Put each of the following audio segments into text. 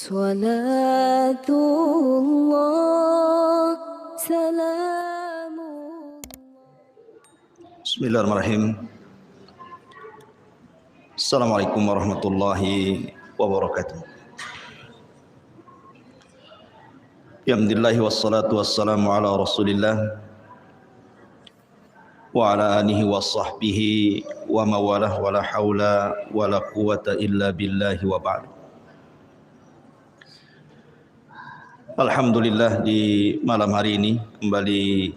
Salatullah, salamullah. Bismillahirrahmanirrahim. Assalamualaikum warahmatullahi wabarakatuh. Alhamdulillah wassalatu wassalamu ala Rasulillah wa ala alihi wa sahbihi wa mawalah wa la hawla wa la quwata illa billahi wa ba'du. Alhamdulillah, di malam hari ini kembali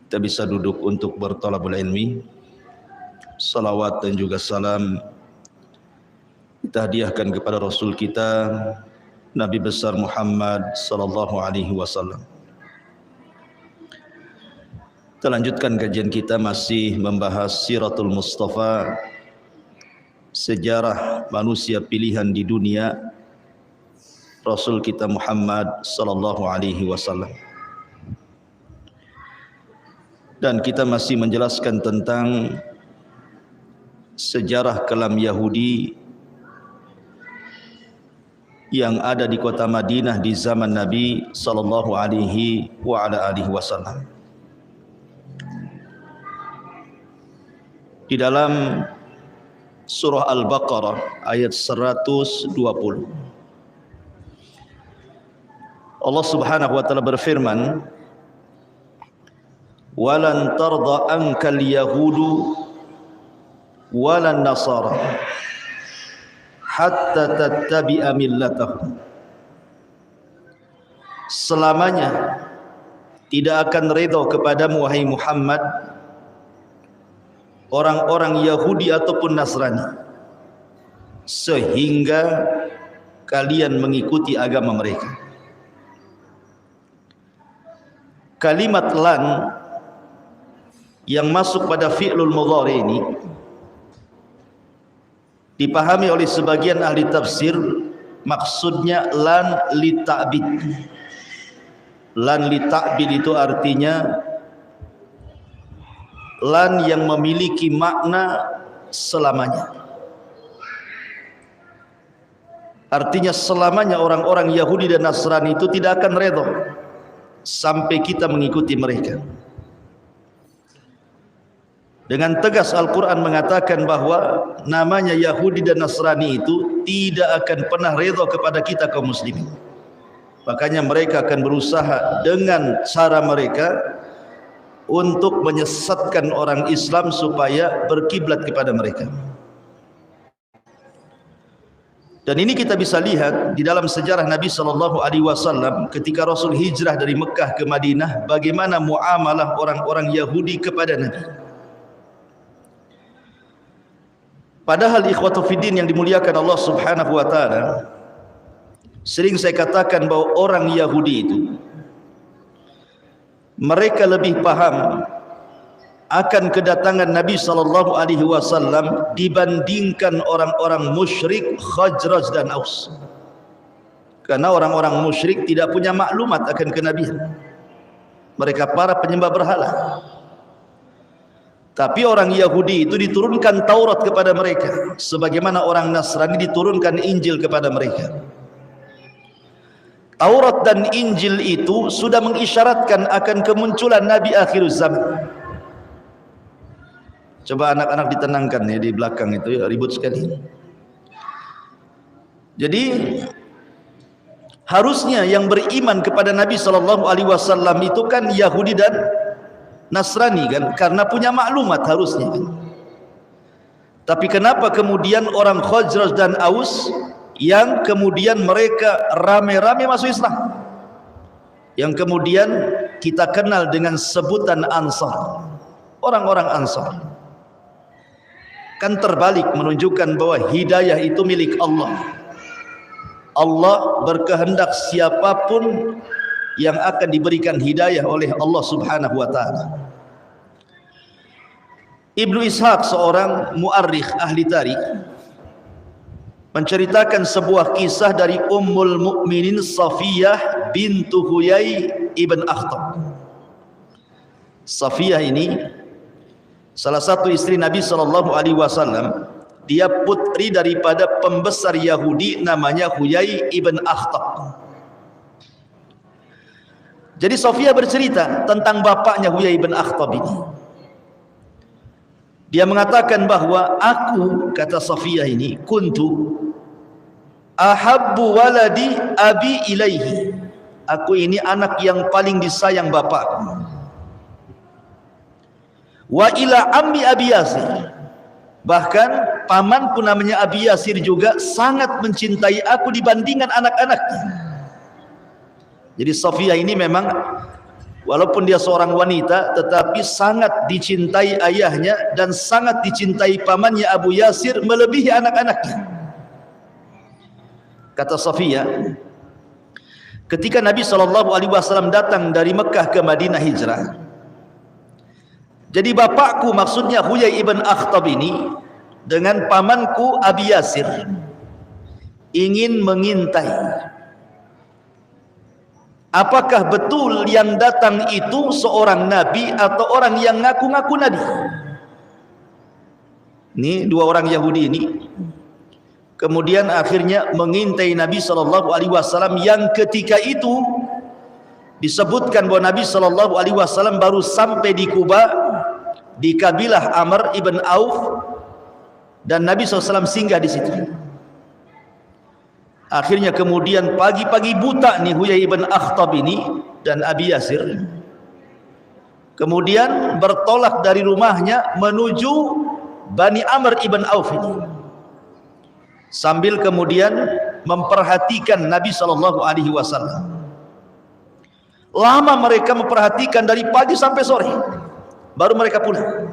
kita bisa duduk untuk berthalabul ilmi. Salawat dan juga salam kita hadiahkan kepada Rasul kita, Nabi besar Muhammad sallallahu alaihi wasallam. Kita lanjutkan kajian kita, masih membahas Siratul Mustafa, sejarah manusia pilihan di dunia, Rasul kita Muhammad sallallahu alaihi wasallam. Dan kita masih menjelaskan tentang sejarah kelam Yahudi yang ada di kota Madinah di zaman Nabi sallallahu alaihi wasallam. Di dalam surah Al-Baqarah ayat 120, Allah Subhanahu wa taala berfirman, "Walan tarda ankal yahudu walan nasara hatta tattabi'a millatahum." Selamanya tidak akan redha kepadamu wahai Muhammad orang-orang Yahudi ataupun Nasrani sehingga kalian mengikuti agama mereka. Kalimat lan yang masuk pada fi'lul mudhari ini dipahami oleh sebagian ahli tafsir, maksudnya lan li ta'bid. Lan li ta'bid itu artinya lan yang memiliki makna selamanya. Artinya selamanya orang-orang Yahudi dan Nasrani itu tidak akan redha sampai kita mengikuti mereka. Dengan tegas Al-Quran mengatakan bahwa namanya Yahudi dan Nasrani itu tidak akan pernah redha kepada kita kaum muslimin. Makanya mereka akan berusaha dengan cara mereka untuk menyesatkan orang Islam supaya berkiblat kepada mereka. Dan ini kita bisa lihat di dalam sejarah Nabi sallallahu alaihi wasallam ketika Rasul hijrah dari Mekah ke Madinah, bagaimana muamalah orang-orang Yahudi kepada Nabi. Padahal ikhwatu fiddin yang dimuliakan Allah Subhanahu wa taala, sering saya katakan bahwa orang Yahudi itu mereka lebih paham akan kedatangan Nabi sallallahu alaihi wasallam dibandingkan orang-orang musyrik Khazraj dan Aus. Karena orang-orang musyrik tidak punya maklumat akan kenabian. Mereka para penyembah berhala. Tapi orang Yahudi itu diturunkan Taurat kepada mereka, sebagaimana orang Nasrani diturunkan Injil kepada mereka. Taurat dan Injil itu sudah mengisyaratkan akan kemunculan Nabi akhir zaman. Coba anak-anak ditenangkan ya, di belakang itu ya, ribut sekali. Jadi harusnya yang beriman kepada Nabi sallallahu alaihi wasallam itu kan Yahudi dan Nasrani kan, karena punya maklumat harusnya kan. Tapi kenapa kemudian orang Khazraj dan Aus yang kemudian mereka rame-rame masuk Islam, yang kemudian kita kenal dengan sebutan Ansar, orang-orang Ansar? Kan terbalik, menunjukkan bahwa hidayah itu milik Allah. Allah berkehendak siapapun yang akan diberikan hidayah oleh Allah Subhanahu wa taala. Ibnu Ishaq, seorang muarrikh ahli tarikh, menceritakan sebuah kisah dari Ummul Mukminin Safiyah bintu Huyai ibn Akhtab. Safiyah ini salah satu istri Nabi sallallahu alaihi wasallam. dia putri daripada pembesar Yahudi namanya Huyai ibn Akhtab. Jadi Safiyah bercerita tentang bapaknya Huyai ibn Akhtab ini. Dia mengatakan bahwa aku, kata Safiyah ini, kuntu ahabbu waladi abi ilaihi. Aku ini anak yang paling disayang bapakku. Wa ila ammi Abi Yasir. Bahkan pamanku namanya Abi Yasir juga sangat mencintai aku dibandingkan anak-anaknya. Jadi Safiyah ini memang walaupun dia seorang wanita tetapi sangat dicintai ayahnya dan sangat dicintai pamannya Abu Yasir melebihi anak-anaknya. Kata Safiyah, ketika Nabi SAW datang dari Mekah ke Madinah hijrah, jadi bapakku, maksudnya Huyai ibn Akhtab ini, dengan pamanku Abi Yasir ingin mengintai apakah betul yang datang itu seorang nabi atau orang yang ngaku-ngaku nabi. Ini dua orang Yahudi ini kemudian akhirnya mengintai Nabi SAW, yang ketika itu disebutkan bahwa Nabi SAW baru sampai di Kuba di kabilah Amr ibn Auf, dan Nabi SAW singgah di situ. Akhirnya kemudian pagi-pagi buta nih Huyai ibn Akhtab ini dan Abi Yasir kemudian bertolak dari rumahnya menuju Bani Amr ibn Auf ini, sambil kemudian memperhatikan Nabi SAW. Lama mereka memperhatikan dari pagi sampai sore, baru mereka pulang.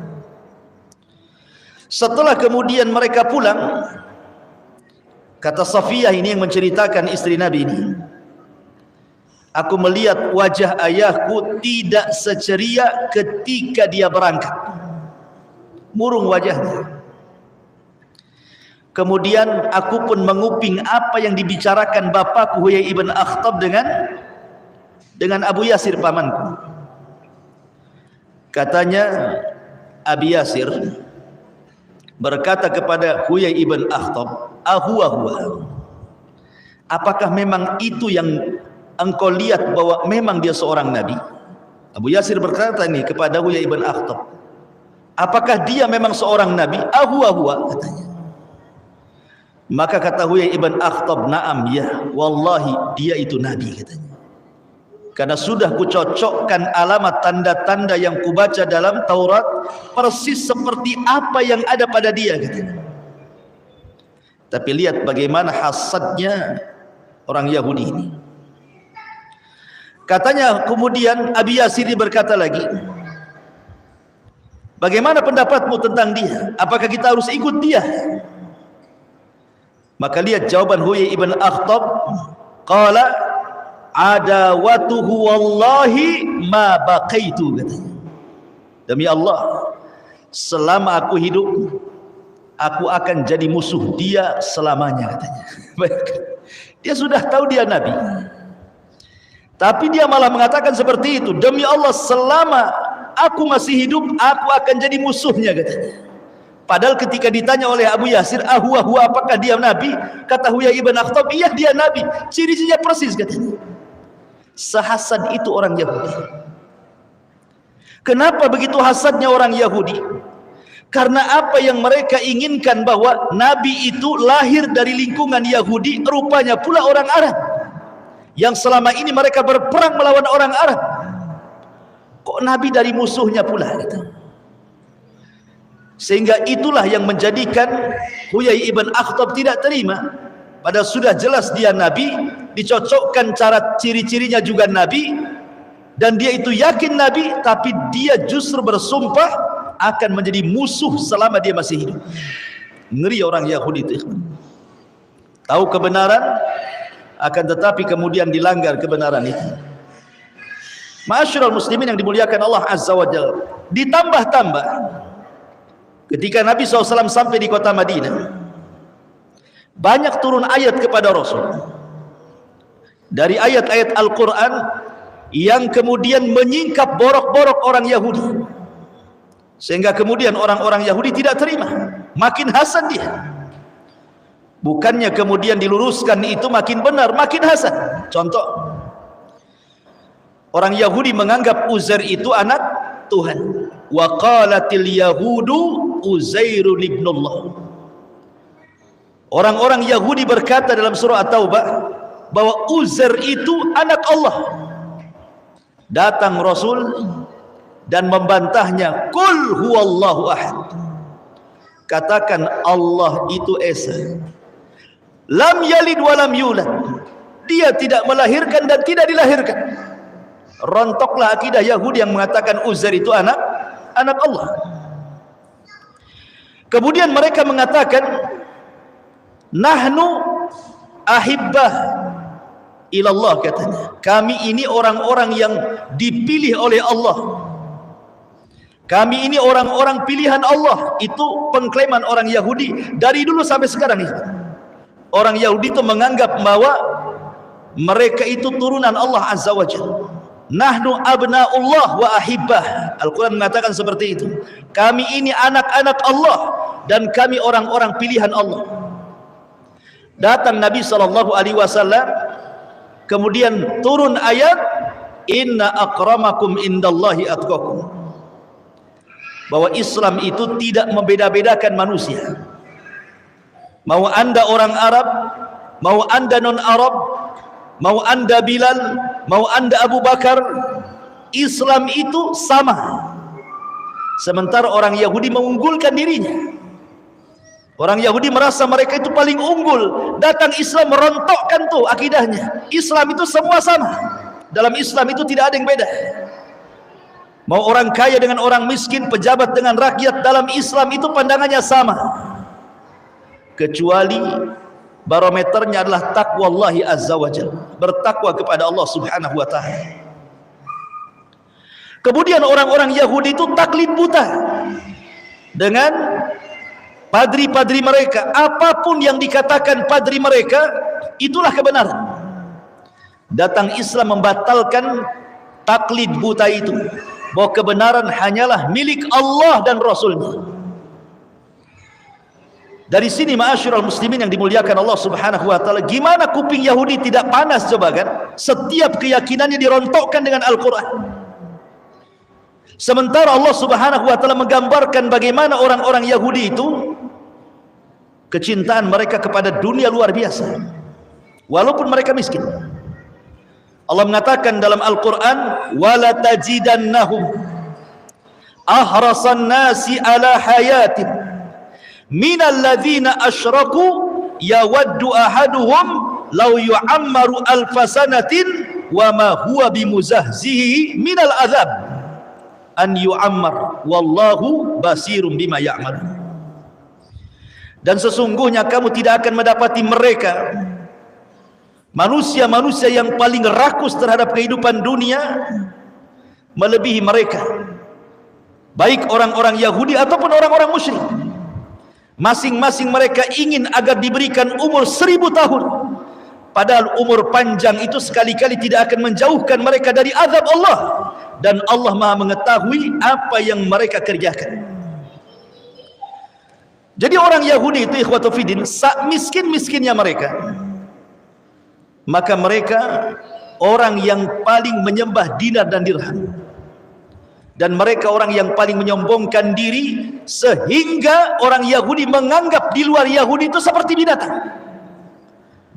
Setelah kemudian mereka pulang, kata Safiyah ini yang menceritakan istri Nabi ini, aku melihat wajah ayahku tidak seceria ketika dia berangkat, murung wajahnya. Kemudian aku pun menguping apa yang dibicarakan bapakku Huyai ibn Akhtab dengan Abu Yasir pamanku. Katanya Abi Yasir berkata kepada Huyai ibn Akhtab, ahuwa, apakah memang itu yang engkau lihat bahwa memang dia seorang nabi? Abu Yasir berkata ini kepada Huyai ibn Akhtab, apakah dia memang seorang nabi? Ahuwa, katanya. Maka kata Huyai ibn Akhtab, na'am, ya, wallahi dia itu nabi, katanya. Karena sudah kucocokkan alamat tanda-tanda yang kubaca dalam Taurat persis seperti apa yang ada pada dia, katanya. Tapi lihat bagaimana hasadnya orang Yahudi ini. Katanya kemudian Abi Yasir berkata lagi, bagaimana pendapatmu tentang dia? Apakah kita harus ikut dia? Maka lihat jawaban Huyai ibn Akhtab, qala adawatuhu wallahi ma baqaitu, katanya. Demi Allah, selama aku hidup aku akan jadi musuh dia selamanya, katanya. Dia sudah tahu dia nabi, tapi dia malah mengatakan seperti itu. Demi Allah, selama aku masih hidup aku akan jadi musuhnya, katanya. Padahal ketika ditanya oleh Abu Yasir, ahuwa, apakah dia nabi? Kata Huyai ibn Akhtab, iya dia nabi, ciri-cirinya persis, katanya. Sehasad itu orang Yahudi. Kenapa begitu hasadnya orang Yahudi? Karena apa yang mereka inginkan, bahwa nabi itu lahir dari lingkungan Yahudi, rupanya pula orang Arab yang selama ini mereka berperang melawan orang Arab. Kok nabi dari musuhnya pula, gitu. Sehingga itulah yang menjadikan Huyai ibn Akhtab tidak terima. Padahal sudah jelas dia nabi, dicocokkan cara ciri-cirinya juga nabi, dan dia itu yakin nabi, tapi dia justru bersumpah akan menjadi musuh selama dia masih hidup. Ngeri orang Yahudi itu. Tahu kebenaran, akan tetapi kemudian dilanggar kebenaran itu. Ma'asyiral muslimin yang dimuliakan Allah Azza wa Jalla. Ditambah-tambah, ketika Nabi SAW sampai di kota Madinah, banyak turun ayat kepada Rasul. Dari ayat-ayat Al-Quran yang kemudian menyingkap borok-borok orang Yahudi, sehingga kemudian orang-orang Yahudi tidak terima, makin hasad dia. Bukannya kemudian diluruskan itu makin benar, makin hasan. Contoh, orang Yahudi menganggap Uzair itu anak Tuhan. Wa qalatil yahudu Uzairun ibnullah. Orang-orang Yahudi berkata dalam surah At-Taubah bahwa Uzair itu anak Allah. Datang Rasul dan membantahnya, qul huwallahu ahad. Katakan Allah itu esa. Lam yalid wa lam yulad. Dia tidak melahirkan dan tidak dilahirkan. Rontoklah akidah Yahudi yang mengatakan Uzair itu anak Allah. Kemudian mereka mengatakan nahnu ahibbah ilallah, katanya. Kami ini orang-orang yang dipilih oleh Allah. Kami ini orang-orang pilihan Allah. Itu pengklaiman orang Yahudi dari dulu sampai sekarang ini. Orang Yahudi itu menganggap bahwa mereka itu turunan Allah Azza wa Jalla. Nahnu abna'ullah wa ahibbah. Al-Quran mengatakan seperti itu. Kami ini anak-anak Allah dan kami orang-orang pilihan Allah. Datang Nabi SAW, kemudian turun ayat inna akramakum indallahi atqakum, bahwa Islam itu tidak membeda-bedakan manusia. Mau anda orang Arab, mau anda non-Arab, mau anda Bilal, mau anda Abu Bakar, Islam itu sama. Sementara orang Yahudi mengunggulkan dirinya. Orang Yahudi merasa mereka itu paling unggul. Datang Islam merontokkan tuh akidahnya. Islam itu semua sama. Dalam Islam itu tidak ada yang beda. Mau orang kaya dengan orang miskin, pejabat dengan rakyat, dalam Islam itu pandangannya sama. Kecuali barometernya adalah taqwallahi azza wa jalla, bertakwa kepada Allah subhanahu wa ta'ala. Kemudian orang-orang Yahudi itu taklid buta dengan padri-padri mereka. Apapun yang dikatakan padri mereka, itulah kebenaran. Datang Islam membatalkan taklid buta itu, bahwa kebenaran hanyalah milik Allah dan Rasulnya. Dari sini ma'asyiral muslimin yang dimuliakan Allah subhanahu wa ta'ala, gimana kuping Yahudi tidak panas coba kan? Setiap keyakinannya dirontokkan dengan Al-Quran. Sementara Allah subhanahu wa ta'ala menggambarkan bagaimana orang-orang Yahudi itu kecintaan mereka kepada dunia luar biasa, walaupun mereka miskin. Allah mengatakan dalam Al-Quran, wala tajidannahum ahrasan nasi ala hayatin minal ladzina asyraku yawaddu ahaduhum law yu'ammaru alfasanatin wa ma huwa bimuzahzihi minal azab an yu'ammar wallahu basirum bima ya'malun. Dan sesungguhnya kamu tidak akan mendapati mereka, manusia-manusia yang paling rakus terhadap kehidupan dunia, melebihi mereka, baik orang-orang Yahudi ataupun orang-orang musyrik. Masing-masing mereka ingin agar diberikan umur 1000 tahun, padahal umur panjang itu sekali-kali tidak akan menjauhkan mereka dari azab Allah, dan Allah Maha mengetahui apa yang mereka kerjakan. Jadi orang Yahudi itu ikhwatu fiddin, miskin-miskinnya mereka, maka mereka orang yang paling menyembah dinar dan dirham, dan mereka orang yang paling menyombongkan diri, sehingga orang Yahudi menganggap di luar Yahudi itu seperti binatang.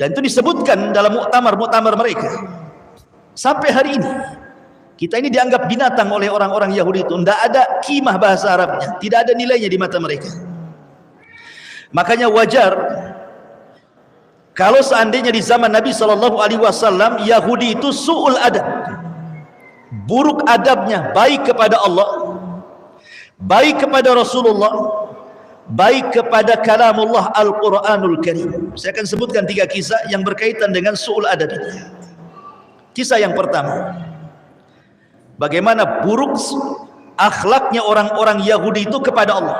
Dan itu disebutkan dalam muktamar-muktamar mereka. Sampai hari ini kita ini dianggap binatang oleh orang-orang Yahudi itu. Tidak ada kimah bahasa Arabnya, tidak ada nilainya di mata mereka. Makanya wajar kalau seandainya di zaman Nabi SAW Yahudi itu su'ul adab, buruk adabnya, baik kepada Allah, baik kepada Rasulullah, baik kepada kalamullah Al-Quranul Karim. Saya akan sebutkan 3 kisah yang berkaitan dengan su'ul adab ini. Kisah yang pertama, bagaimana buruk akhlaknya orang-orang Yahudi itu kepada Allah.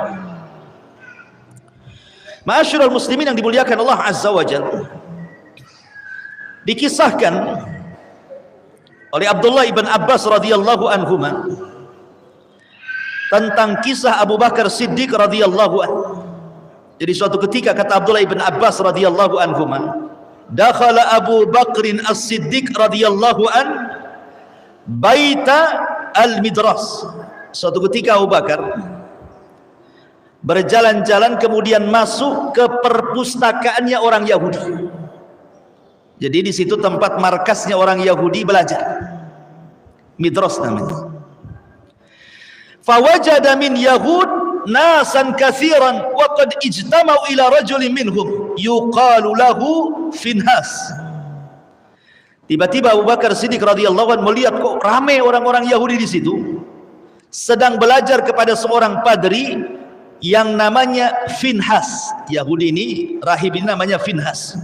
Ma'asyiral muslimin yang dimuliakan Allah Azza wa Jalla, dikisahkan oleh Abdullah ibn Abbas radhiyallahu anhuma tentang kisah Abu Bakar Siddiq radhiyallahu anhu Jadi suatu ketika kata Abdullah ibn Abbas radhiyallahu anhuma, dakhala Abu Bakrin As-Siddiq radhiyallahu an baita al-midras. Suatu ketika Abu Bakar berjalan-jalan kemudian masuk ke perpustakaannya orang Yahudi. Jadi di situ tempat markasnya orang Yahudi belajar. Midras namanya. Fawajada min Yahud nasan katsiran wa qad ijtama'u ila rajulin minhum yuqalu lahu Finhas. Tiba-tiba Abu Bakar Siddiq radhiyallahu anhu melihat kok ramai orang-orang Yahudi di situ sedang belajar kepada seorang padri yang namanya Finhas. Yahudi ini, rahib ini namanya Finhas.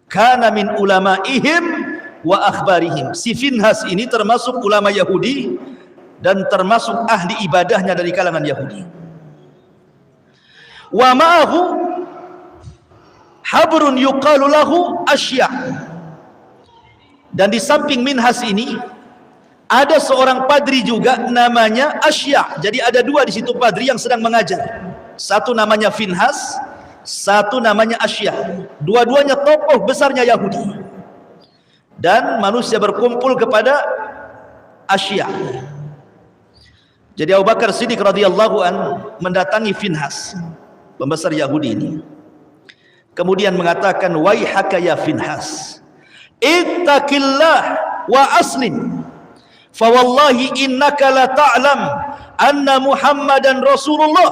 Kana min ulama'ihim wa akhbarihim. Si Finhas ini termasuk ulama Yahudi dan termasuk ahli ibadahnya dari kalangan Yahudi. Wa ma'ahu habrun yuqalu lahu Asya'. Dan di samping Minhas ini ada seorang padri juga namanya Asya'. Jadi ada dua di situ padri yang sedang mengajar. Satu namanya Finhas, satu namanya Asya'. Dua-duanya tokoh besarnya Yahudi. Dan manusia berkumpul kepada Asya'. Jadi Abu Bakar Siddiq radhiyallahu an mendatangi Finhas, pembesar Yahudi ini. Kemudian mengatakan, "Waihaka ya Finhas, ittaqillah wa aslim. Fa wallahi innaka la ta'lam anna Muhammadan Rasulullah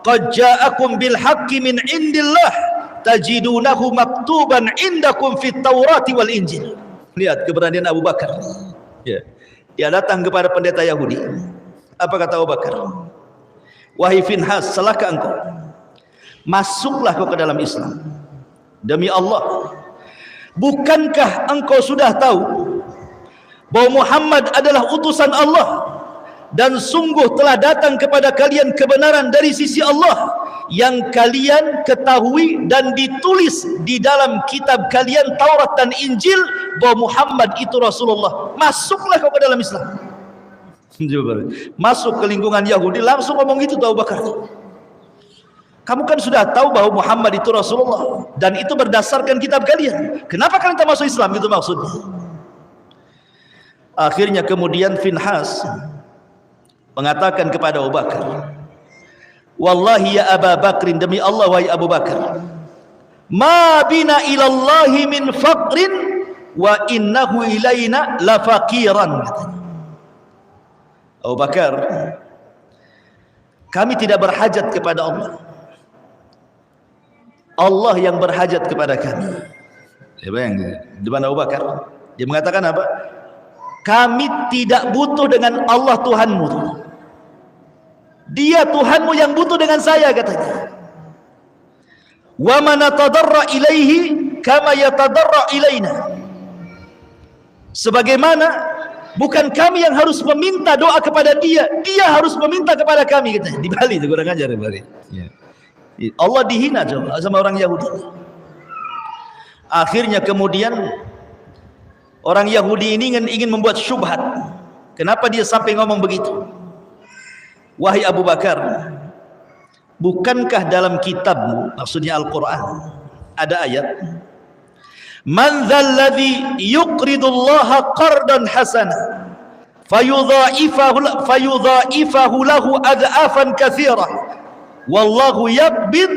qad ja'akum bil haqqi min indillah tajidunahu maktuban indakum fit Taurati wal Injil." Lihat keberanian Abu Bakar. Ya. Dia datang kepada pendeta Yahudi. Apa kata Abu Bakar? Wahai Finhas, celaka engkau. Masuklah kau ke dalam Islam. Demi Allah, bukankah engkau sudah tahu bahwa Muhammad adalah utusan Allah dan sungguh telah datang kepada kalian kebenaran dari sisi Allah yang kalian ketahui dan ditulis di dalam kitab kalian Taurat dan Injil bahwa Muhammad itu Rasulullah. Masuklah kau ke dalam Islam. Masuk ke lingkungan Yahudi langsung ngomong gitu Abu Bakar. Kamu kan sudah tahu bahwa Muhammad itu Rasulullah dan itu berdasarkan kitab kalian. Kenapa kalian tak masuk Islam? Itu maksudnya. Akhirnya kemudian Finhas mengatakan kepada Abu Bakar, "Wallahi ya Abu Bakrin, demi Allah wahai Abu Bakar, ma bina ilallahi min faqrin wa innahu ilaina lafaqiran." Abu Bakar, kami tidak berhajat kepada Allah. Allah yang berhajat kepada kami. Ya bayang, di depan Abu Bakar dia mengatakan apa? Kami tidak butuh dengan Allah Tuhanmu. Dia Tuhanmu yang butuh dengan saya, katanya. Wa man tadarra ilaihi kama yatadarra ilaina. Sebagaimana bukan kami yang harus meminta doa kepada dia, dia harus meminta kepada kami, katanya. Di Bali itu kurang ajar di Bali. Ya. Allah dihina sama orang Yahudi. Akhirnya kemudian orang Yahudi ini ingin membuat syubhat. Kenapa dia sampai ngomong begitu? Wahai Abu Bakar, bukankah dalam kitabmu, maksudnya Al-Quran, ada ayat, "Man dzalladzi yuqridullaha qardan hasana fayudha'ifahu lahu ad'afan katsira wallahu yaqbid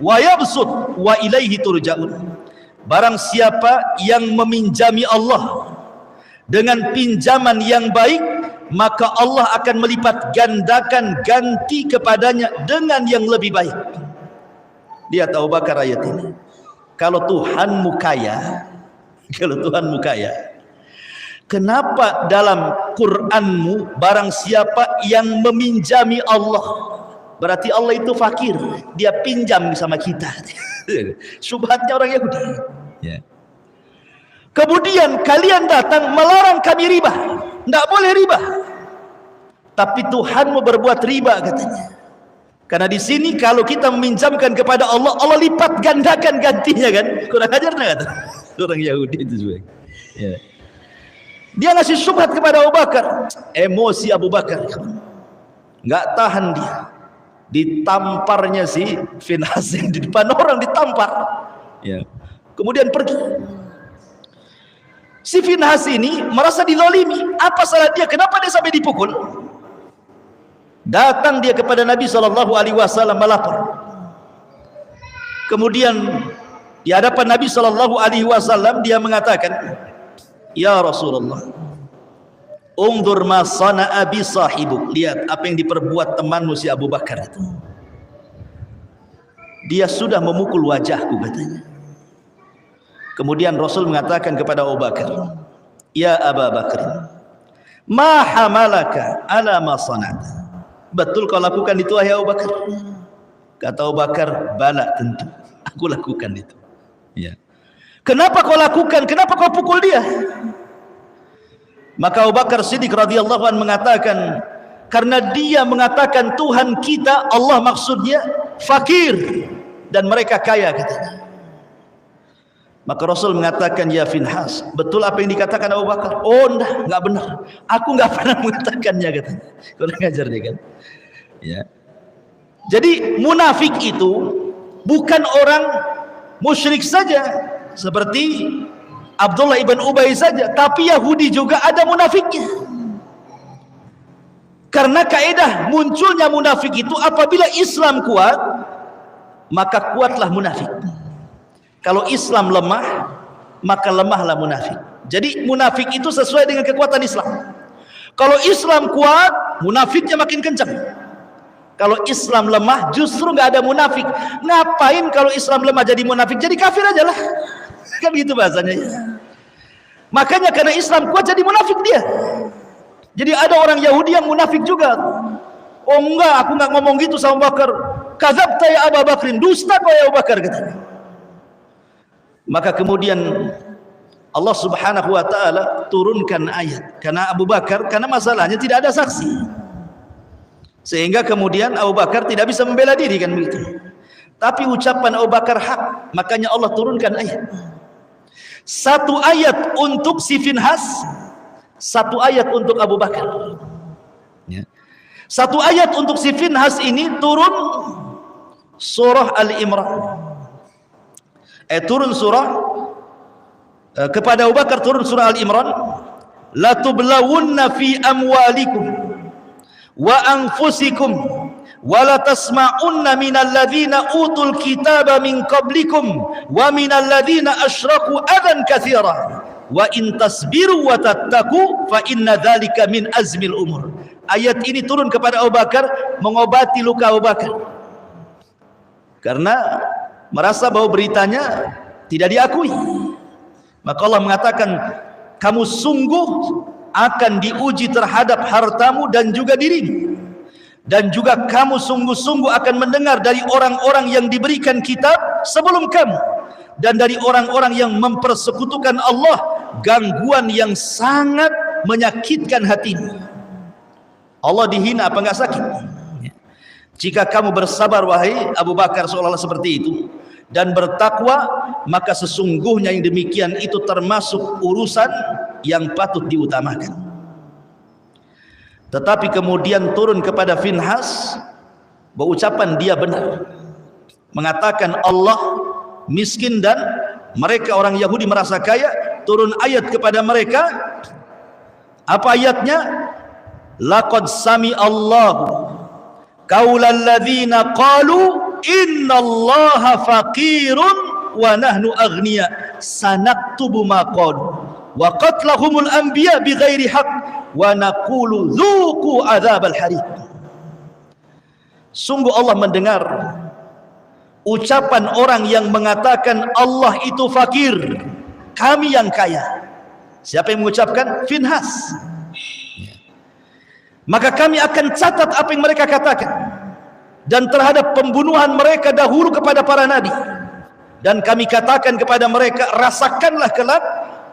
wa yabsut wa ilaihi turja'un." Barang siapa yang meminjami Allah dengan pinjaman yang baik, maka Allah akan melipat gandakan ganti kepadanya dengan yang lebih baik. Dia tahu bakar ayat ini. Kalau Tuhanmu kaya, kenapa dalam Qur'anmu barang siapa yang meminjami Allah, berarti Allah itu fakir, dia pinjam sama kita. Syubhatnya orang Yahudi. Ya. Kemudian kalian datang melarang kami riba. Tidak boleh riba. Tapi Tuhanmu berbuat riba, katanya. Karena di sini kalau kita meminjamkan kepada Allah, Allah lipat gandakan gantinya, kan? Kurang ajar kata orang Yahudi itu juga. Ya. Dia ngasih syubhat kepada Abu Bakar. Emosi Abu Bakar, nggak tahan dia. Ditamparnya si Finhas di depan orang, ditampar. Ya. Kemudian pergi. Si Finhas ini merasa dizalimi. Apa salah dia? Kenapa dia sampai dipukul? Datang dia kepada Nabi SAW melapor. Kemudian di hadapan Nabi SAW dia mengatakan, ya Rasulullah, undur ma sana'a bi sahibuk. Lihat apa yang diperbuat temanmu si Abu Bakar itu. Dia sudah memukul wajahku, katanya. Kemudian Rasul mengatakan kepada Abu Bakar, ya Abu Bakar, ma hamalaka ala ma sana'ta. Betul kau lakukan itu wahai Abu Bakar? Kata Abu Bakar, bala, tentu aku lakukan itu. Ya. Kenapa kau lakukan? Kenapa kau pukul dia? Maka Abu Bakar Siddiq radhiyallahu anhu mengatakan, karena dia mengatakan Tuhan kita, Allah maksudnya, fakir dan mereka kaya, katanya. Maka Rasul mengatakan, ya Finhas, betul apa yang dikatakan Abu Bakar? Oh enggak benar, aku enggak pernah mengatakannya, katanya. Kurang ajar dia kan. Ya. Jadi munafik itu bukan orang musyrik saja seperti Abdullah ibn Ubay saja, tapi Yahudi juga ada munafiknya. Karena kaidah munculnya munafik itu apabila Islam kuat, maka kuatlah munafik. Kalau Islam lemah, maka lemahlah munafik. Jadi munafik itu sesuai dengan kekuatan Islam. Kalau Islam kuat, munafiknya makin kencang. Kalau Islam lemah, justru nggak ada munafik. Ngapain kalau Islam lemah jadi munafik? Jadi kafir aja lah. Kan gitu bahasanya. Makanya karena Islam kuat jadi munafik dia. Jadi ada orang Yahudi yang munafik juga. Oh enggak, aku nggak ngomong gitu sama Bakar. Kadzabta ya Abu Bakrin, dusta kau ya Abu Bakar, katanya. Maka kemudian Allah Subhanahu wa taala turunkan ayat karena Abu Bakar, karena masalahnya tidak ada saksi. Sehingga kemudian Abu Bakar tidak bisa membela diri, kan begitu. Tapi ucapan Abu Bakar hak, makanya Allah turunkan ayat. Satu ayat untuk si Finhas, satu ayat untuk Abu Bakar. Ya. Satu ayat untuk si Finhas ini turun surah Al-Imran. Turun surah kepada Abu Bakar, turun surah Al-Imran, la tublawunna fi amwalikum wa anfusikum wa la tasma'unna minal ladzina utul kitaba min qablikum wa minal ladzina asyraku adan katsira wa in tasbiru wa tattaqu fa inna dzalika min azmil umur. Ayat ini turun kepada Abu Bakar mengobati luka Abu Bakar karena merasa bahwa beritanya tidak diakui. Maka Allah mengatakan, kamu sungguh akan diuji terhadap hartamu dan juga dirimu, dan juga kamu sungguh-sungguh akan mendengar dari orang-orang yang diberikan kitab sebelum kamu, dan dari orang-orang yang mempersekutukan Allah gangguan yang sangat menyakitkan hatimu. Allah dihina apa enggak sakit? Jika kamu bersabar wahai Abu Bakar seolah-olah seperti itu dan bertakwa, maka sesungguhnya yang demikian itu termasuk urusan yang patut diutamakan. Tetapi kemudian turun kepada Finhas, berucapan dia benar, mengatakan Allah miskin dan mereka orang Yahudi merasa kaya. Turun ayat kepada mereka. Apa ayatnya? Laqad sami Allahu qaulal ladzina qalu innallaha faqirun wa nahnu aghniya sanaktubu ma qalu wa qatlahumul anbiya bighairi haqq wa naqulu dzuqu adzabal hariq. Sungguh Allah mendengar ucapan orang yang mengatakan Allah itu fakir, kami yang kaya. Siapa yang mengucapkan? Finhas. Maka kami akan catat apa yang mereka katakan, dan terhadap pembunuhan mereka dahulu kepada para nabi, dan kami katakan kepada mereka, rasakanlah kelak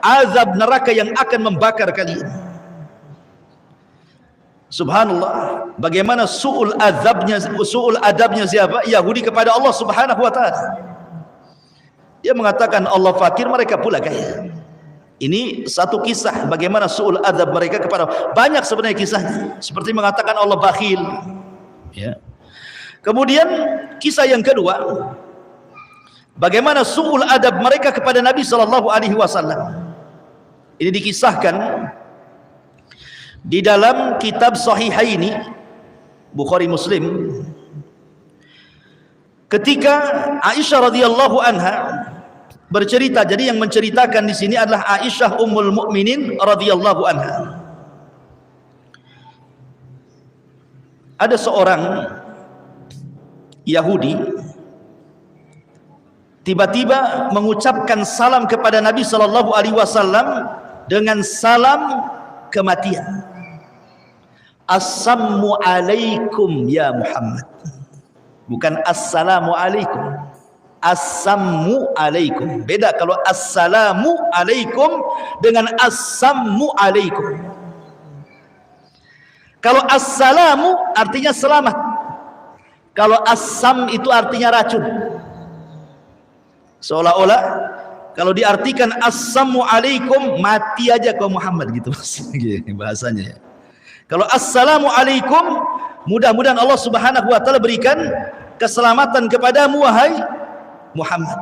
azab neraka yang akan membakar kalian. Subhanallah, bagaimana su'ul adabnya siapa? Yahudi kepada Allah Subhanahu wa ta'ala. Dia mengatakan Allah fakir, mereka pula kaya. Ini satu kisah bagaimana su'ul adab mereka kepada, banyak sebenarnya kisahnya. Seperti mengatakan Allah bakhil, ya. Kemudian kisah yang kedua, bagaimana su'ul adab mereka kepada Nabi SAW. Ini dikisahkan di dalam kitab Sahihaini, Bukhari Muslim, ketika Aisyah radhiyallahu anha bercerita. Jadi yang menceritakan di sini adalah Aisyah Ummul Mukminin radhiyallahu anha. Ada seorang Yahudi tiba-tiba mengucapkan salam kepada Nabi sallallahu alaihi wasallam dengan salam kematian. Assalamu alaikum ya Muhammad. Bukan assalamu alaikum. Assalamu alaikum. Beda kalau assalamu alaikum dengan assamu alaikum. Kalau assalamu artinya selamat. Kalau assam itu artinya racun. Seolah-olah kalau diartikan assamu alaikum, mati aja kau Muhammad gitu bahasanya. Kalau assalamu alaikum, mudah-mudahan Allah Subhanahu wa taala berikan keselamatan kepadamu wahai Muhammad.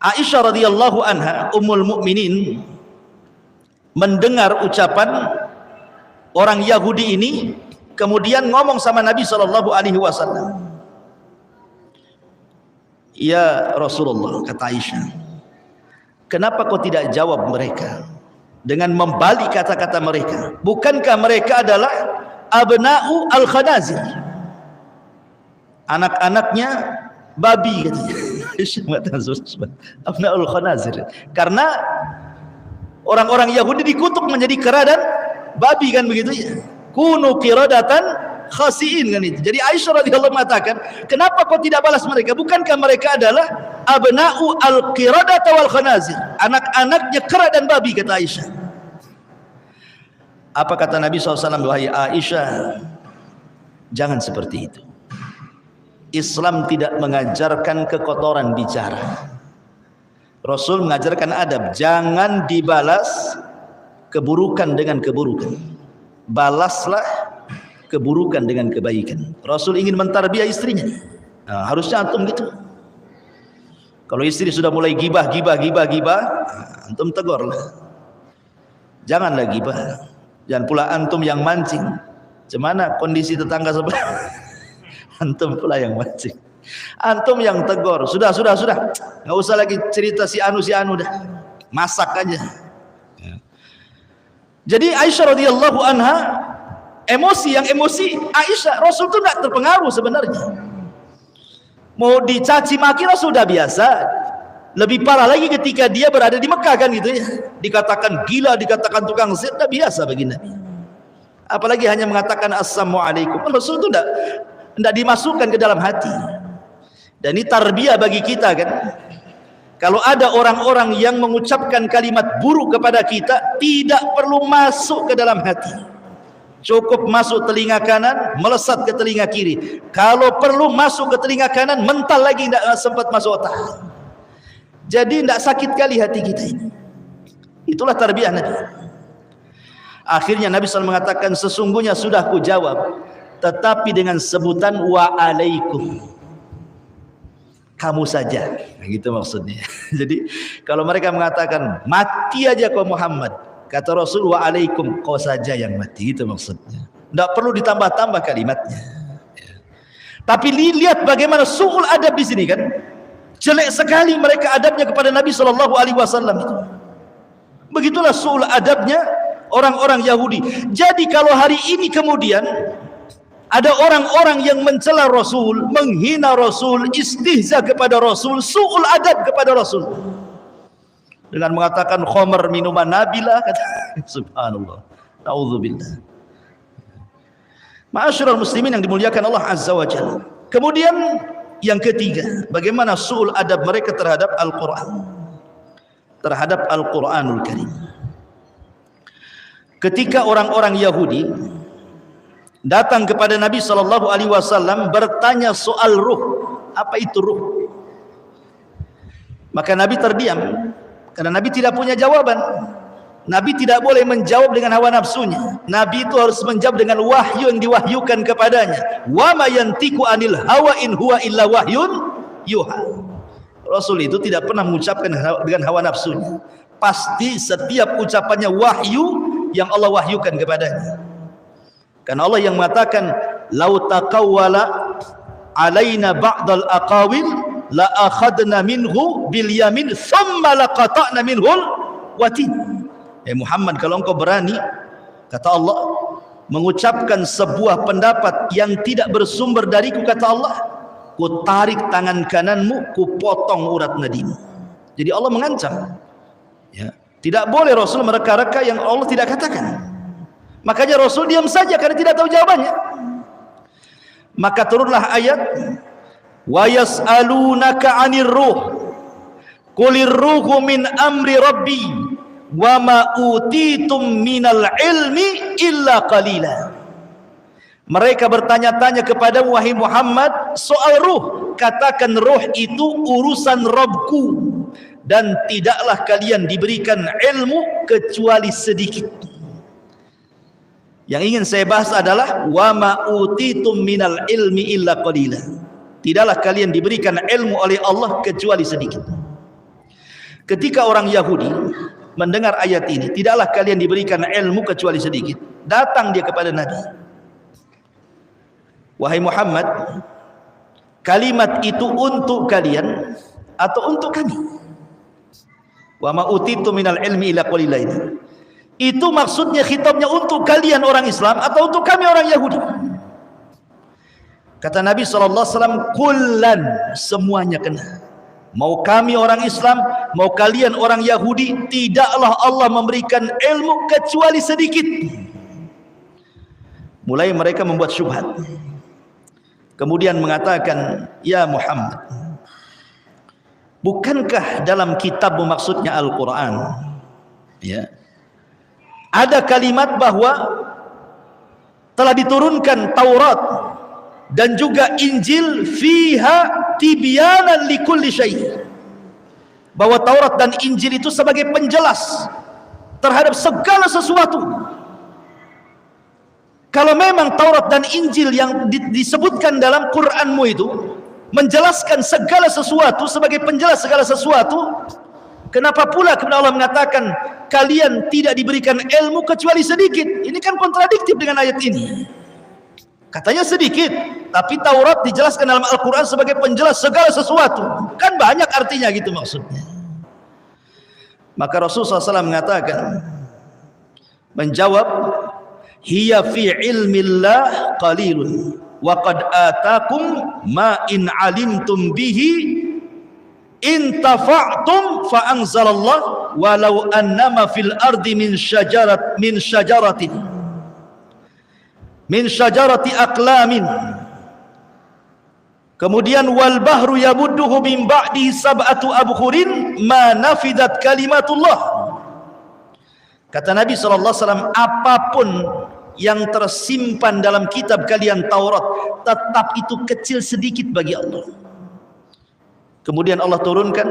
Aisyah radhiyallahu anha Ummul Mukminin mendengar ucapan orang Yahudi ini, kemudian ngomong sama Nabi sallallahu alaihi wasallam. Ya Rasulullah, kata Aisyah, kenapa kau tidak jawab mereka dengan membalik kata-kata mereka? Bukankah mereka adalah abna'u al-khanazir, anak-anaknya babi katanya. Abna'ul khanazir, karena orang-orang Yahudi dikutuk menjadi kera dan babi, kan begitu ya. Kunu qiradatan khasiin, kan itu. Jadi Aisyah radhiyallahu mengatakan, kenapa kau tidak balas mereka? Bukankah mereka adalah abna'u al-qiradata wal khanazir, anak-anaknya kera dan babi, kata Aisyah. Apa kata Nabi SAW? Wahai Aisyah, jangan seperti itu. Islam tidak mengajarkan kekotoran bicara. Rasul mengajarkan adab. Jangan dibalas keburukan dengan keburukan, balaslah keburukan dengan kebaikan. Rasul ingin mentarbiah istrinya. Nah, harusnya antum gitu. Kalau istri sudah mulai gibah, antum tegurlah. Janganlah gibah. Jangan pula antum yang mancing. Gimana kondisi tetangga sebelah? Antum pula yang mancing. Antum yang tegur. Sudah. Nggak usah lagi cerita si anu dah. Masak aja. Jadi Aisyah radhiyallahu anha emosi Aisyah. Rasul itu tidak terpengaruh sebenarnya. Mau dicaci maki Rasul sudah biasa. Lebih parah lagi ketika dia berada di Mekah, kan gitu ya. Dikatakan gila, dikatakan tukang zina, sudah biasa bagi Nabi. Apalagi hanya mengatakan assalamualaikum. Rasul itu tidak dimasukkan ke dalam hati. Dan ini tarbiyah bagi kita, kan. Kalau ada orang-orang yang mengucapkan kalimat buruk kepada kita, tidak perlu masuk ke dalam hati. Cukup masuk telinga kanan, melesat ke telinga kiri. Kalau perlu masuk ke telinga kanan, mental lagi, tidak sempat masuk otak. Jadi tidak sakit kali hati kita ini. Itulah tarbiyah Nabi. Akhirnya Nabi SAW mengatakan, sesungguhnya sudah ku jawab, tetapi dengan sebutan wa alaikum, kamu saja. Nah, gitu maksudnya. Jadi kalau mereka mengatakan mati aja kau Muhammad, kata Rasul wa alaikum, kau saja yang mati. Itu maksudnya. Tidak perlu ditambah-tambah kalimatnya. Tapi lihat bagaimana su'ul adab di sini, kan. Jelek sekali mereka adabnya kepada Nabi SAW itu. Begitulah su'ul adabnya orang-orang Yahudi. Jadi kalau hari ini kemudian ada orang-orang yang mencela Rasul, menghina Rasul, istihza kepada Rasul, su'ul adab kepada Rasul, dengan mengatakan khamar minuman nabilah, kata subhanallah, na'udzubillah. Ma'asyiral muslimin yang dimuliakan Allah Azza wa Jalla. Kemudian yang ketiga, bagaimana su'ul adab mereka terhadap Al-Quran, terhadap Al-Quranul Karim. Ketika orang-orang Yahudi datang kepada Nabi SAW bertanya soal ruh, apa itu ruh? Maka Nabi terdiam, karena Nabi tidak punya jawaban. Nabi tidak boleh menjawab dengan hawa nafsunya. Nabi itu harus menjawab dengan wahyu yang diwahyukan kepadanya. Wa ma yantiqu anil hawa in huwa illa wahyun yuha. Rasul itu tidak pernah mengucapkan dengan hawa nafsunya. Pasti setiap ucapannya wahyu yang Allah wahyukan kepadanya. Karena Allah yang mengatakan, "Lau taqawwala alaina ba'dal aqawil la akhadna minhu bil yamin thumma laqata'na minhul watin." Muhammad, kalau engkau berani, kata Allah, mengucapkan sebuah pendapat yang tidak bersumber dariku, kata Allah, ku tarik tangan kananmu, ku potong urat nadimu. Jadi Allah mengancam, ya, tidak boleh Rasul mereka-reka yang Allah tidak katakan. Makanya Rasul diam saja karena tidak tahu jawabannya. Maka turunlah ayat, wa yas'alunaka 'anir ruh qulir ruhu min amri rabbi wa ma utitum minal ilmi illa qalila. Mereka bertanya-tanya kepada wahai Muhammad soal ruh. Katakan ruh itu urusan Rabbku, dan tidaklah kalian diberikan ilmu kecuali sedikit. Yang ingin saya bahas adalah wa ma utitum minal ilmi illa qalila. Tidaklah kalian diberikan ilmu oleh Allah kecuali sedikit. Ketika orang Yahudi mendengar ayat ini, tidaklah kalian diberikan ilmu kecuali sedikit, datang dia kepada Nabi, wahai Muhammad, kalimat itu untuk kalian atau untuk kami? Wa ma utitu minal ilmi illa qalila, itu maksudnya khitabnya untuk kalian orang Islam atau untuk kami orang Yahudi? Kata Nabi SAW, kullan, semuanya kena. Mau kami orang Islam, mau kalian orang Yahudi, tidaklah Allah memberikan ilmu kecuali sedikit. Mulai mereka membuat syubhat. Kemudian mengatakan, ya Muhammad, bukankah dalam kitab maksudnya Al-Quran, ya, ada kalimat bahwa telah diturunkan Taurat dan juga Injil fiha tibyanan likulli syai', bahwa Taurat dan Injil itu sebagai penjelas terhadap segala sesuatu. Kalau memang Taurat dan Injil yang disebutkan dalam Qur'anmu itu menjelaskan segala sesuatu sebagai penjelas segala sesuatu, kenapa pula kemudian Allah mengatakan kalian tidak diberikan ilmu kecuali sedikit? Ini kan kontradiktif dengan ayat ini. Katanya sedikit, tapi Taurat dijelaskan dalam Al-Quran sebagai penjelas segala sesuatu. Kan banyak artinya gitu maksudnya. Maka Rasulullah SAW mengatakan, menjawab, hiya fi ilmillah qalilun wa qad atakum ma in alimtum bihi in tafa'tum fa anzalallah walau annama fil ardi min syajarati aqlamin. Kemudian wal bahru yamudduhu min ba'dihi sab'atu abhurin ma nafidat kalimatullah. Kata Nabi SAW, apapun yang tersimpan dalam kitab kalian Taurat, tetap itu kecil sedikit bagi Allah. Kemudian Allah turunkan,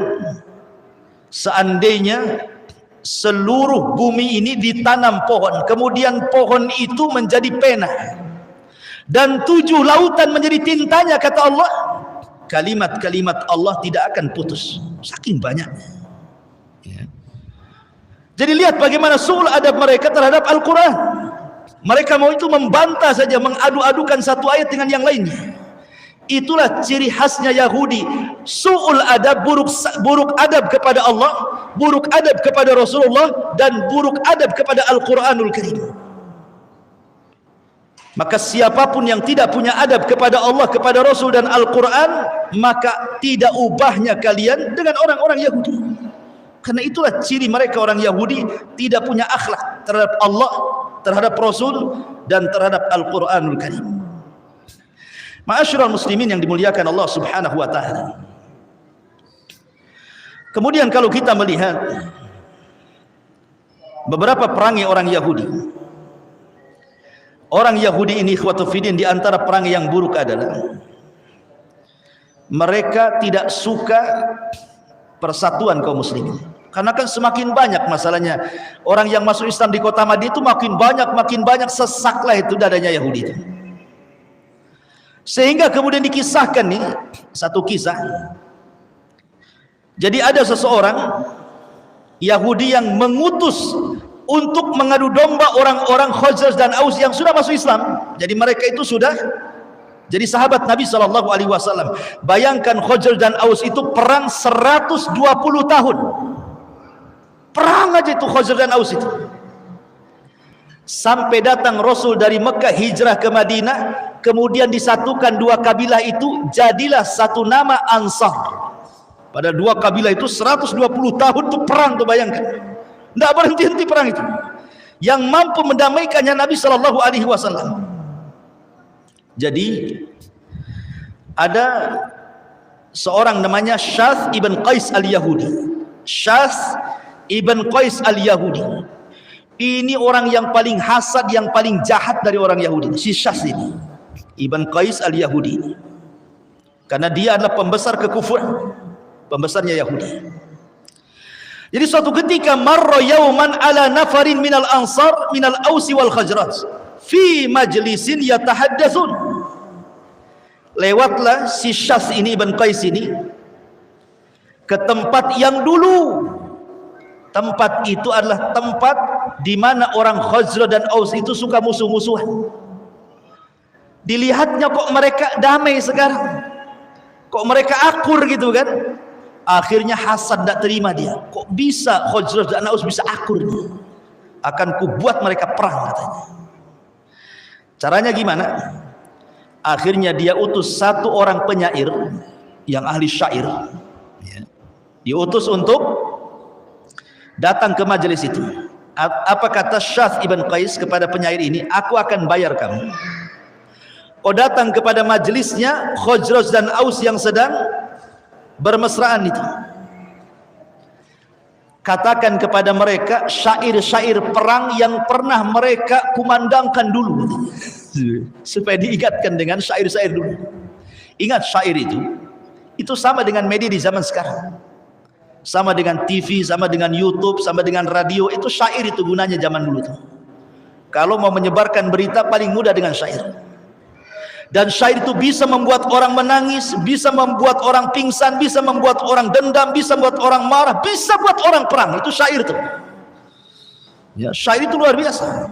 seandainya seluruh bumi ini ditanam pohon, kemudian pohon itu menjadi pena, dan 7 lautan menjadi tintanya, kata Allah, kalimat-kalimat Allah tidak akan putus, saking banyaknya. Ya. Jadi lihat bagaimana su'ul adab mereka terhadap Al-Quran. Mereka mau itu membantah saja, mengadu-adukan satu ayat dengan yang lainnya. Itulah ciri khasnya Yahudi, su'ul adab, buruk adab kepada Allah, buruk adab kepada Rasulullah, dan buruk adab kepada Al-Quranul Karim. Maka siapapun yang tidak punya adab kepada Allah, kepada Rasul dan Al-Quran, maka tidak ubahnya kalian dengan orang-orang Yahudi. Karena itulah ciri mereka orang Yahudi, tidak punya akhlak terhadap Allah, terhadap Rasul, dan terhadap Al-Quranul Karim. Ma'asyiral muslimin yang dimuliakan Allah Subhanahu wa ta'ala. Kemudian kalau kita melihat beberapa perangai orang Yahudi, orang Yahudi ini ikhwatu fiddin, di antara perangai yang buruk adalah mereka tidak suka persatuan kaum muslimin. Karena kan semakin banyak masalahnya orang yang masuk Islam di kota Madinah itu makin banyak sesaklah itu dadanya Yahudi itu. Sehingga kemudian dikisahkan nih satu kisah. Jadi ada seseorang Yahudi yang mengutus untuk mengadu domba orang-orang Khazraj dan Aus yang sudah masuk Islam. Jadi mereka itu sudah jadi sahabat Nabi SAW. Bayangkan Khazraj dan Aus itu perang 120 tahun. Perang aja itu Khazraj dan Aus itu. Sampai datang Rasul dari Mekah hijrah ke Madinah, kemudian disatukan dua kabilah itu, jadilah satu nama Ansar. Pada dua kabilah itu 120 tahun itu perang tuh, bayangkan. Tidak berhenti-henti perang itu. Yang mampu mendamaikannya Nabi SAW. Jadi ada seorang namanya Syath ibn Qais al-Yahudi. Syath ibn Qais al-Yahudi. Ini orang yang paling hasad, yang paling jahat dari orang Yahudi. Si Syath ini, Ibn Qais al-Yahudi. Karena dia adalah pembesar kekufuran, pembesarnya Yahudi. Jadi suatu ketika marra yauman ala nafarin minal ansar minal ausi wal khazraj fi majlisin yatahaddatsun. Lewatlah si Syath ini, Ibn Qais ini, ke tempat yang dulu. Tempat itu adalah tempat di mana orang Khazraj dan Aus itu suka musuh-musuhan. Dilihatnya kok mereka damai sekarang, kok mereka akur gitu kan. Akhirnya hasad, tidak terima dia. Kok bisa Khazraj dan Aus bisa akur nih? Akan kubuat mereka perang, katanya. Caranya gimana? Akhirnya dia utus satu orang penyair yang ahli syair, diutus untuk datang ke majelis itu. Apa kata Syath ibn Qais kepada penyair ini? Aku akan bayar kamu. Kau datang kepada majelisnya Khazraj dan Aus yang sedang bermesraan itu. Katakan kepada mereka syair-syair perang yang pernah mereka kumandangkan dulu, supaya diingatkan dengan syair-syair dulu. Ingat, syair itu sama dengan media di zaman sekarang. Sama dengan TV, sama dengan YouTube, sama dengan radio. Itu syair itu gunanya zaman dulu tuh. Kalau mau menyebarkan berita paling mudah dengan syair. Dan syair itu bisa membuat orang menangis, bisa membuat orang pingsan, bisa membuat orang dendam, bisa membuat orang marah, bisa buat orang perang. Itu syair tuh. Ya, syair itu luar biasa.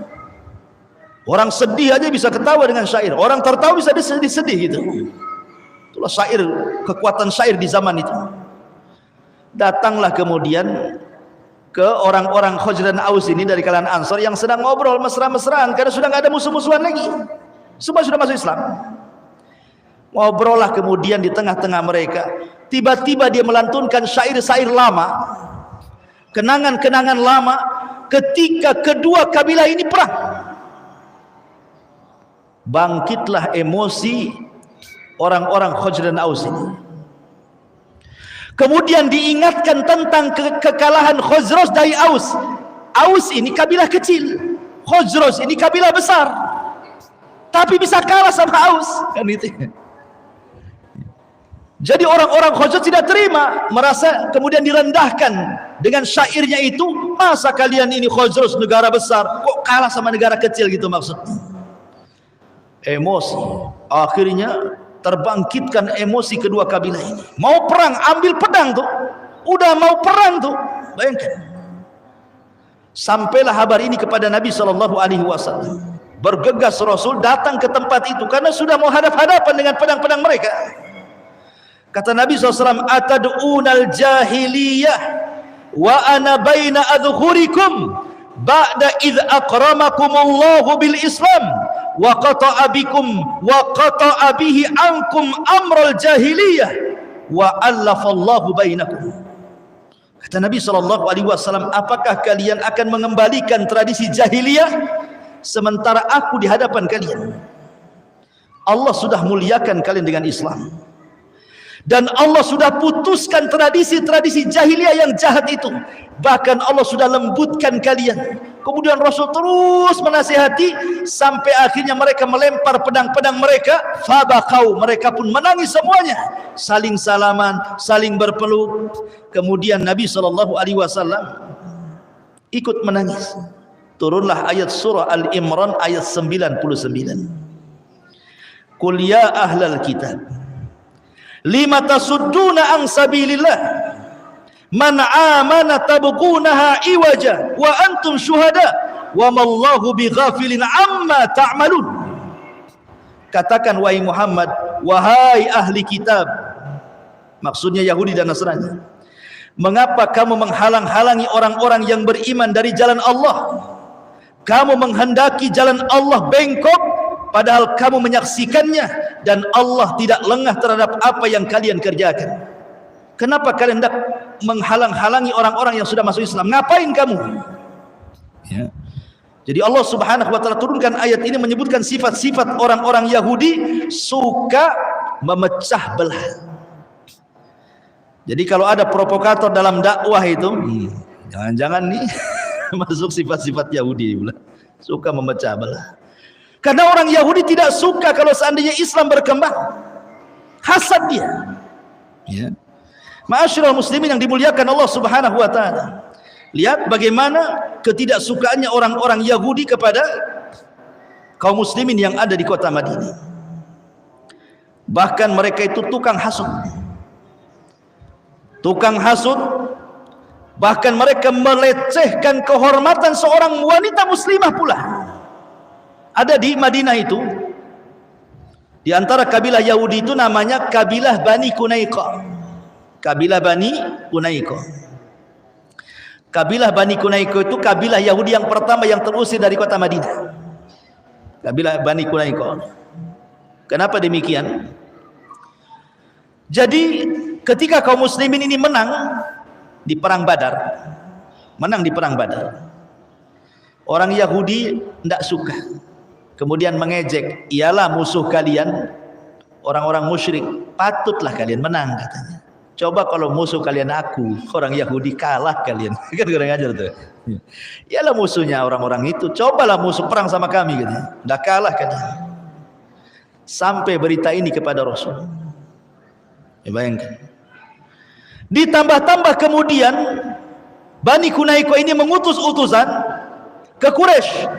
Orang sedih aja bisa ketawa dengan syair. Orang tertawa bisa sedih gitu. Itulah syair, kekuatan syair di zaman itu. Datanglah kemudian ke orang-orang Khazraj dan Aus ini dari kalangan Ansar yang sedang ngobrol mesra-mesraan karena sudah nggak ada musuh-musuhan lagi, semua sudah masuk Islam. Ngobrol lah kemudian di tengah-tengah mereka, tiba-tiba dia melantunkan syair-syair lama, kenangan-kenangan lama ketika kedua kabilah ini perang. Bangkitlah emosi orang-orang Khazraj dan Aus ini. Kemudian diingatkan tentang kekalahan Khazraj dari Aus. Aus ini kabilah kecil, Khazraj ini kabilah besar, tapi bisa kalah sama Aus kan itu. Jadi orang-orang Khazraj tidak terima, merasa kemudian direndahkan dengan syairnya itu. Masa kalian ini Khazraj negara besar kok kalah sama negara kecil gitu maksudnya. Emosi, akhirnya terbangkitkan emosi kedua kabilah ini. Mau perang, ambil pedang tuh. Udah mau perang tuh. Bayangkan. Sampailah kabar ini kepada Nabi SAW. Bergegas Rasul datang ke tempat itu karena sudah mau hadap-hadapan dengan pedang-pedang mereka. Kata Nabi SAW, atad'unal jahiliyah wa ana baina adhurikum ba'da idh akramakumullahu bil Islam wa qata'a bikum wa qata'a bihi ankum amral jahiliyah wa allafallahu bainakum. Kata Nabi SAW, apakah kalian akan mengembalikan tradisi jahiliyah sementara aku di hadapan kalian? Allah sudah muliakan kalian dengan Islam, dan Allah sudah putuskan tradisi-tradisi jahiliyah yang jahat itu. Bahkan Allah sudah lembutkan kalian. Kemudian Rasul terus menasihati sampai akhirnya mereka melempar pedang-pedang mereka. Fabakau, mereka pun menangis semuanya, saling salaman, saling berpeluk. Kemudian Nabi SAW ikut menangis. Turunlah ayat surah Al-Imran ayat 99. Qul ya ahlal kitab lima tasudduna an sabilillah man amana tabqunaha iwaja wa antum syuhada wa mallahu bighafilin amma ta'malun. Katakan wahai Muhammad, wahai ahli kitab, maksudnya Yahudi dan Nasrani, mengapa kamu menghalang-halangi orang-orang yang beriman dari jalan Allah? Kamu menghendaki jalan Allah bengkok, padahal kamu menyaksikannya dan Allah tidak lengah terhadap apa yang kalian kerjakan. Kenapa kalian hendak menghalang-halangi orang-orang yang sudah masuk Islam? Ngapain kamu? Ya. Jadi Allah Subhanahu wa taala turunkan ayat ini menyebutkan sifat-sifat orang-orang Yahudi suka memecah belah. Jadi kalau ada provokator dalam dakwah itu, jangan-jangan nih masuk sifat-sifat Yahudi pula, suka memecah belah. Karena orang Yahudi tidak suka kalau seandainya Islam berkembang, hasad dia. Ya. Ma'asyiral muslimin yang dimuliakan Allah Subhanahu wa taala. Lihat bagaimana ketidaksukaannya orang-orang Yahudi kepada kaum muslimin yang ada di kota Madinah. Bahkan mereka itu tukang hasud. Tukang hasud, bahkan mereka melecehkan kehormatan seorang wanita muslimah pula. Ada di Madinah itu, di antara kabilah Yahudi itu namanya kabilah Bani Kunaiqa. Kabilah Bani Kunaiqa. Kabilah Bani Kunaiqa itu kabilah Yahudi yang pertama yang terusir dari kota Madinah. Kabilah Bani Kunaiqa. Kenapa demikian? Jadi ketika kaum muslimin ini menang di perang Badar, orang Yahudi tidak suka, kemudian mengejek, ialah musuh kalian orang-orang musyrik, patutlah kalian menang katanya. Coba kalau musuh kalian aku, orang Yahudi, kalah kalian. Kan kurang ajar tuh. Ialah musuhnya orang-orang itu, cobalah musuh perang sama kami katanya. Tidak kalah kalian. Sampai berita ini kepada Rasul. Ya, bayangkan. Ditambah-tambah kemudian Bani Kunaiqa ini mengutus utusan ke Quraisy.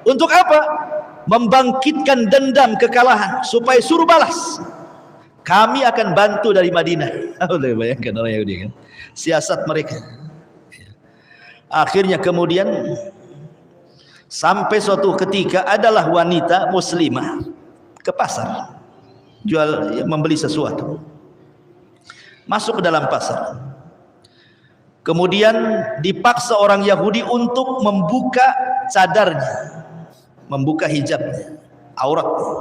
Untuk apa? Membangkitkan dendam kekalahan supaya suruh balas. Kami akan bantu dari Madinah. Bayangkan orang Yahudi kan, siasat mereka. Akhirnya kemudian sampai suatu ketika adalah wanita muslimah ke pasar jual, membeli sesuatu, masuk ke dalam pasar. Kemudian dipaksa orang Yahudi untuk membuka cadarnya, membuka hijabnya, auratnya.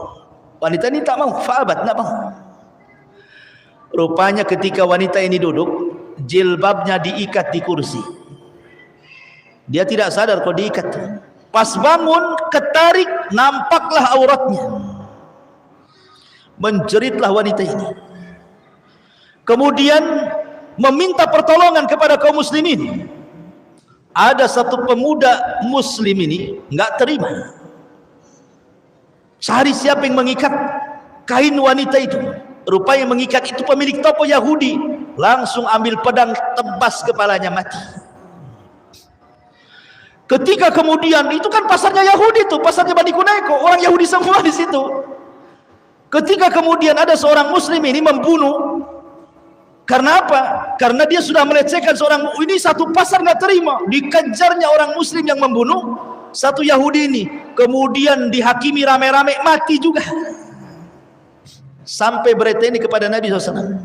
Wanita ini tak mau, fa'abat, tak mau. Rupanya ketika wanita ini duduk, jilbabnya diikat di kursi. Dia tidak sadar kalau diikat. Pas bangun, ketarik, nampaklah auratnya. Menjeritlah wanita ini. Kemudian meminta pertolongan kepada kaum muslimin. Ada satu pemuda muslim ini enggak terima. Cari siapa yang mengikat kain wanita itu. Rupanya mengikat itu pemilik toko Yahudi. Langsung ambil pedang, tebas kepalanya, mati. Ketika kemudian, itu kan pasarnya Yahudi tuh, pasarnya Bani Kunaiqa, orang Yahudi semua di situ. Ketika kemudian ada seorang muslim ini membunuh, karena apa? Karena dia sudah melecehkan seorang, ini satu pasar nggak terima, dikejarnya orang muslim yang membunuh satu Yahudi ini, kemudian dihakimi rame-rame, mati juga. Sampai berita ini kepada Nabi SAW.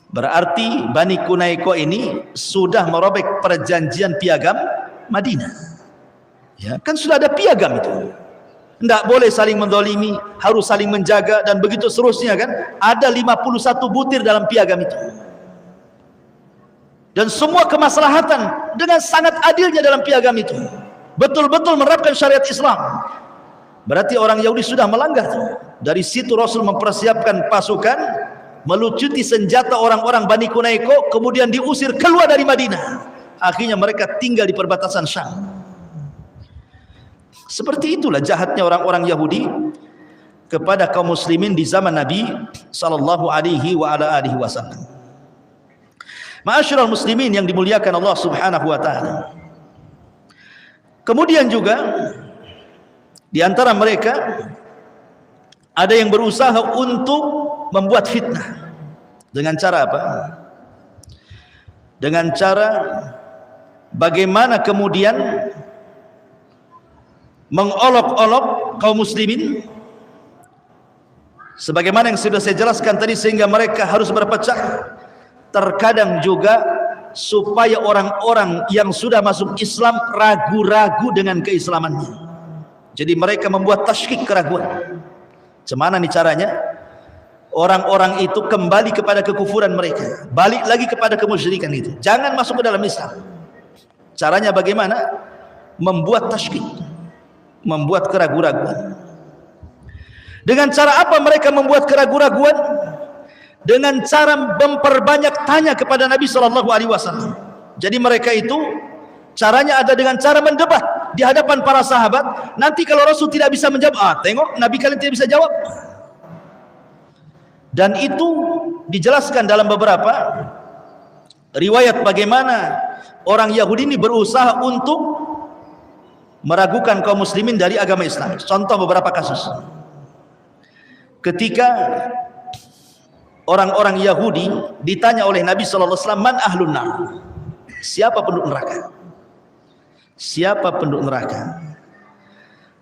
Berarti Bani Kunaiqa ini sudah merobek perjanjian piagam Madinah. Ya, kan sudah ada piagam itu. Tidak boleh saling mendolimi, harus saling menjaga, dan begitu seterusnya kan. Ada 51 butir dalam piagam itu. Dan semua kemaslahatan dengan sangat adilnya dalam piagam itu. Betul-betul menerapkan syariat Islam. Berarti orang Yahudi sudah melanggar. Dari situ Rasul mempersiapkan pasukan, melucuti senjata orang-orang Bani Kunaiqa, kemudian diusir keluar dari Madinah. Akhirnya mereka tinggal di perbatasan Syam. Seperti itulah jahatnya orang-orang Yahudi kepada kaum muslimin di zaman Nabi sallallahu alaihi wa ala alihi wasallam. Ma'asyiral muslimin yang dimuliakan Allah Subhanahu wa taala. Kemudian juga di antara mereka ada yang berusaha untuk membuat fitnah. Dengan cara apa? Dengan cara bagaimana kemudian mengolok-olok kaum muslimin, sebagaimana yang sudah saya jelaskan tadi, sehingga mereka harus berpecah. Terkadang juga supaya orang-orang yang sudah masuk Islam ragu-ragu dengan keislamannya. Jadi mereka membuat tasykik, keraguan. Cemana nih caranya? Orang-orang itu kembali kepada kekufuran mereka, balik lagi kepada kemusyrikan itu, jangan masuk ke dalam Islam. Caranya bagaimana? Membuat tasykik, membuat keraguan-raguan. Dengan cara apa mereka membuat keraguan-raguan? Dengan cara memperbanyak tanya kepada Nabi SAW. Jadi mereka itu caranya ada dengan cara mendebat di hadapan para sahabat. Nanti kalau Rasul tidak bisa menjawab, tengok Nabi kalian tidak bisa jawab. Dan itu dijelaskan dalam beberapa riwayat bagaimana orang Yahudi ini berusaha untuk meragukan kaum muslimin dari agama Islam. Contoh beberapa kasus. Ketika orang-orang Yahudi ditanya oleh Nabi sallallahu alaihi wasallam, "Man ahlun nar?" Siapa penduduk neraka? Siapa penduduk neraka?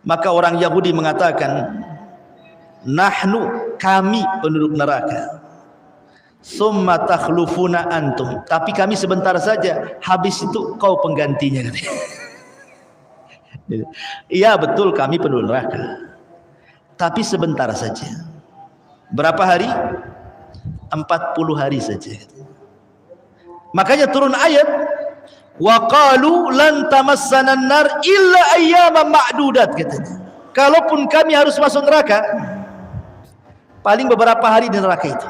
Maka orang Yahudi mengatakan, "Nahnu, kami penduduk neraka. Summa takhlufuna antum." Tapi kami sebentar saja, habis itu kau penggantinya. Iya betul, kami penduduk neraka, tapi sebentar saja. Berapa hari? 40 hari saja. Makanya turun ayat, wa qalu lan tamassana an-nar illa ayyaman ma'dudat, katanya. Kalaupun kami harus masuk neraka, paling beberapa hari di neraka itu.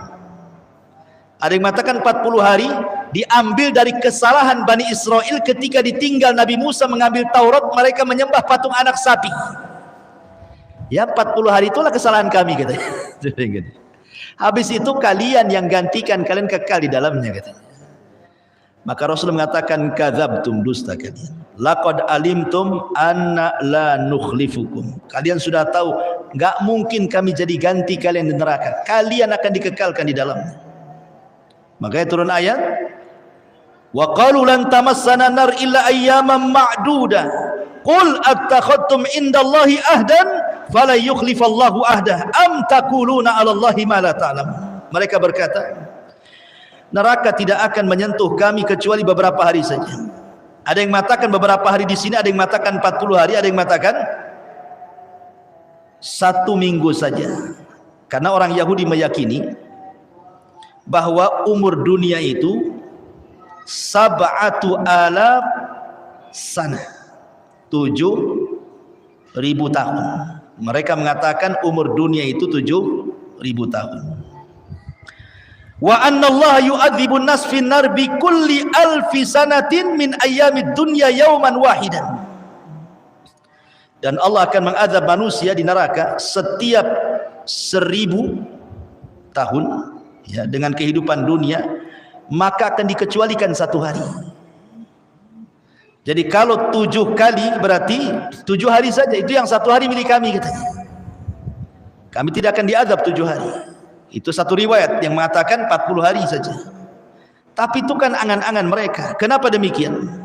Ada yang mengatakan 40 hari diambil dari kesalahan Bani Israel ketika ditinggal Nabi Musa mengambil Taurat, mereka menyembah patung anak sapi. Ya 40 hari itulah kesalahan kami, katanya. Habis itu kalian yang gantikan, kalian kekal di dalamnya, katanya. Maka Rasul mengatakan, kadzabtum, dusta kalian. Laqad alimtum anna la nukhlifukum. Kalian sudah tahu enggak mungkin kami jadi ganti kalian di neraka. Kalian akan dikekalkan di dalamnya. Makanya turun ayat, wa qalu lan tamassana nar illa ayyaman ma'duda. Qul attakhadtum indallahi ahdan fala yukhlifallahu ahdah am taquluna 'alallahi ma la ta'lamun. Mereka berkata, neraka tidak akan menyentuh kami kecuali beberapa hari saja. Ada yang mengatakan beberapa hari di sini, ada yang mengatakan 40 hari, ada yang mengatakan 1 minggu saja. Karena orang Yahudi meyakini bahwa umur dunia itu 7,000 sanah, 7.000 tahun. Mereka mengatakan umur dunia itu 7.000 tahun. Wa anna Allah yu'adzibun nas fin nar bi kulli alfi sanatin min ayyamid dunya yawman wahidan. Dan Allah akan mengazab manusia di neraka setiap 1000 tahun, ya, dengan kehidupan dunia, maka akan dikecualikan 1 hari. Jadi kalau 7 kali berarti 7 hari saja, itu yang 1 hari milik kami, katanya. Kami tidak akan diazab 7 hari. Itu satu riwayat yang mengatakan 40 hari saja. Tapi itu kan angan-angan mereka. Kenapa demikian?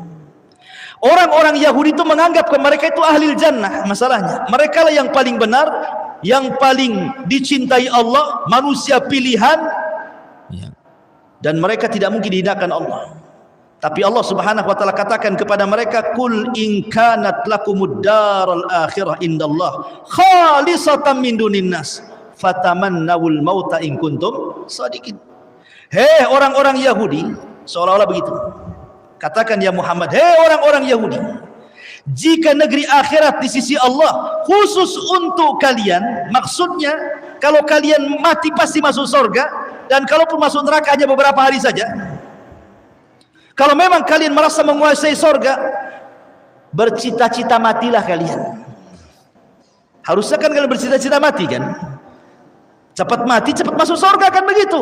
Orang-orang Yahudi itu menganggap mereka itu ahli jannah. Masalahnya mereka lah yang paling benar, yang paling dicintai Allah, manusia pilihan, dan mereka tidak mungkin dihinakan Allah. Tapi Allah Subhanahu wa taala katakan kepada mereka, "Qul in kanat lakumud daral akhirah indallah khalisatan min dunin nas fatamannawul mauta in kuntum shadiqin." Hei orang-orang Yahudi, seolah-olah begitu. Katakan ya Muhammad, hei orang-orang Yahudi, jika negeri akhirat di sisi Allah khusus untuk kalian, maksudnya kalau kalian mati pasti masuk surga, dan kalaupun masuk neraka hanya beberapa hari saja. Kalau memang kalian merasa menguasai surga, bercita-cita matilah kalian. Harusnya kan kalian bercita-cita mati kan? Cepat mati, cepat masuk surga kan begitu.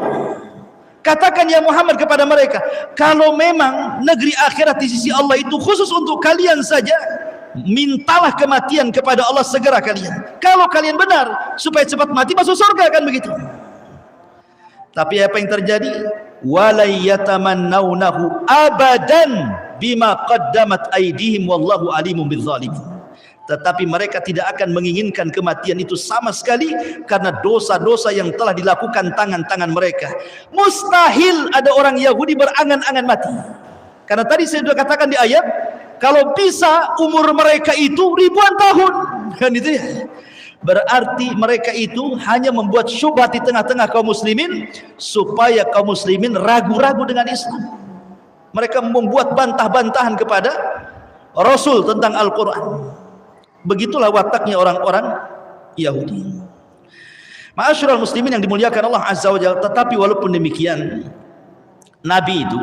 Katakan ya Muhammad kepada mereka, kalau memang negeri akhirat di sisi Allah itu khusus untuk kalian saja, mintalah kematian kepada Allah segera kalian. Kalau kalian benar, supaya cepat mati masuk surga kan begitu. Tapi apa yang terjadi? Walai yatamannawnahu abadan bima qaddamat aydihim wallahu alimun bizzalimin. Tetapi mereka tidak akan menginginkan kematian itu sama sekali karena dosa-dosa yang telah dilakukan tangan-tangan mereka. Mustahil ada orang Yahudi berangan-angan mati. Karena tadi saya sudah katakan di ayat, kalau bisa umur mereka itu ribuan tahun, kan itu ya. Berarti mereka itu hanya membuat syubhat di tengah-tengah kaum muslimin supaya kaum muslimin ragu-ragu dengan Islam. Mereka membuat bantah-bantahan kepada Rasul tentang Al-Quran. Begitulah wataknya orang-orang Yahudi. Ma'asyiral muslimin yang dimuliakan Allah Azza wa Jalla. Tetapi walaupun demikian, Nabi itu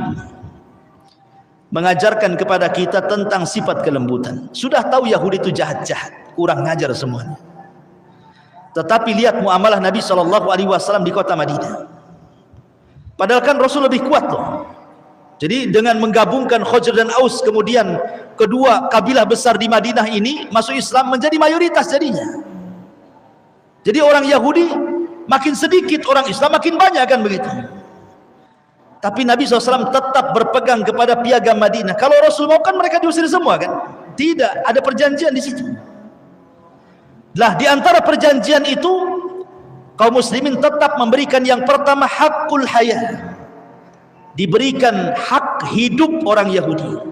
mengajarkan kepada kita tentang sifat kelembutan. Sudah tahu Yahudi itu jahat-jahat, kurang ngajar semuanya. Tetapi lihat muamalah Nabi SAW di kota Madinah. Padahal kan Rasul lebih kuat loh. Jadi dengan menggabungkan Khazraj dan Aus, kemudian kedua kabilah besar di Madinah ini masuk Islam, menjadi mayoritas jadinya. Jadi orang Yahudi makin sedikit, orang Islam makin banyak kan begitu. Tapi Nabi SAW tetap berpegang kepada piagam Madinah. Kalau Rasul mau kan mereka diusir semua kan? Tidak, ada perjanjian di situ. Lah di antara perjanjian itu, kaum muslimin tetap memberikan yang pertama hakul hayah. Diberikan hak hidup orang Yahudi.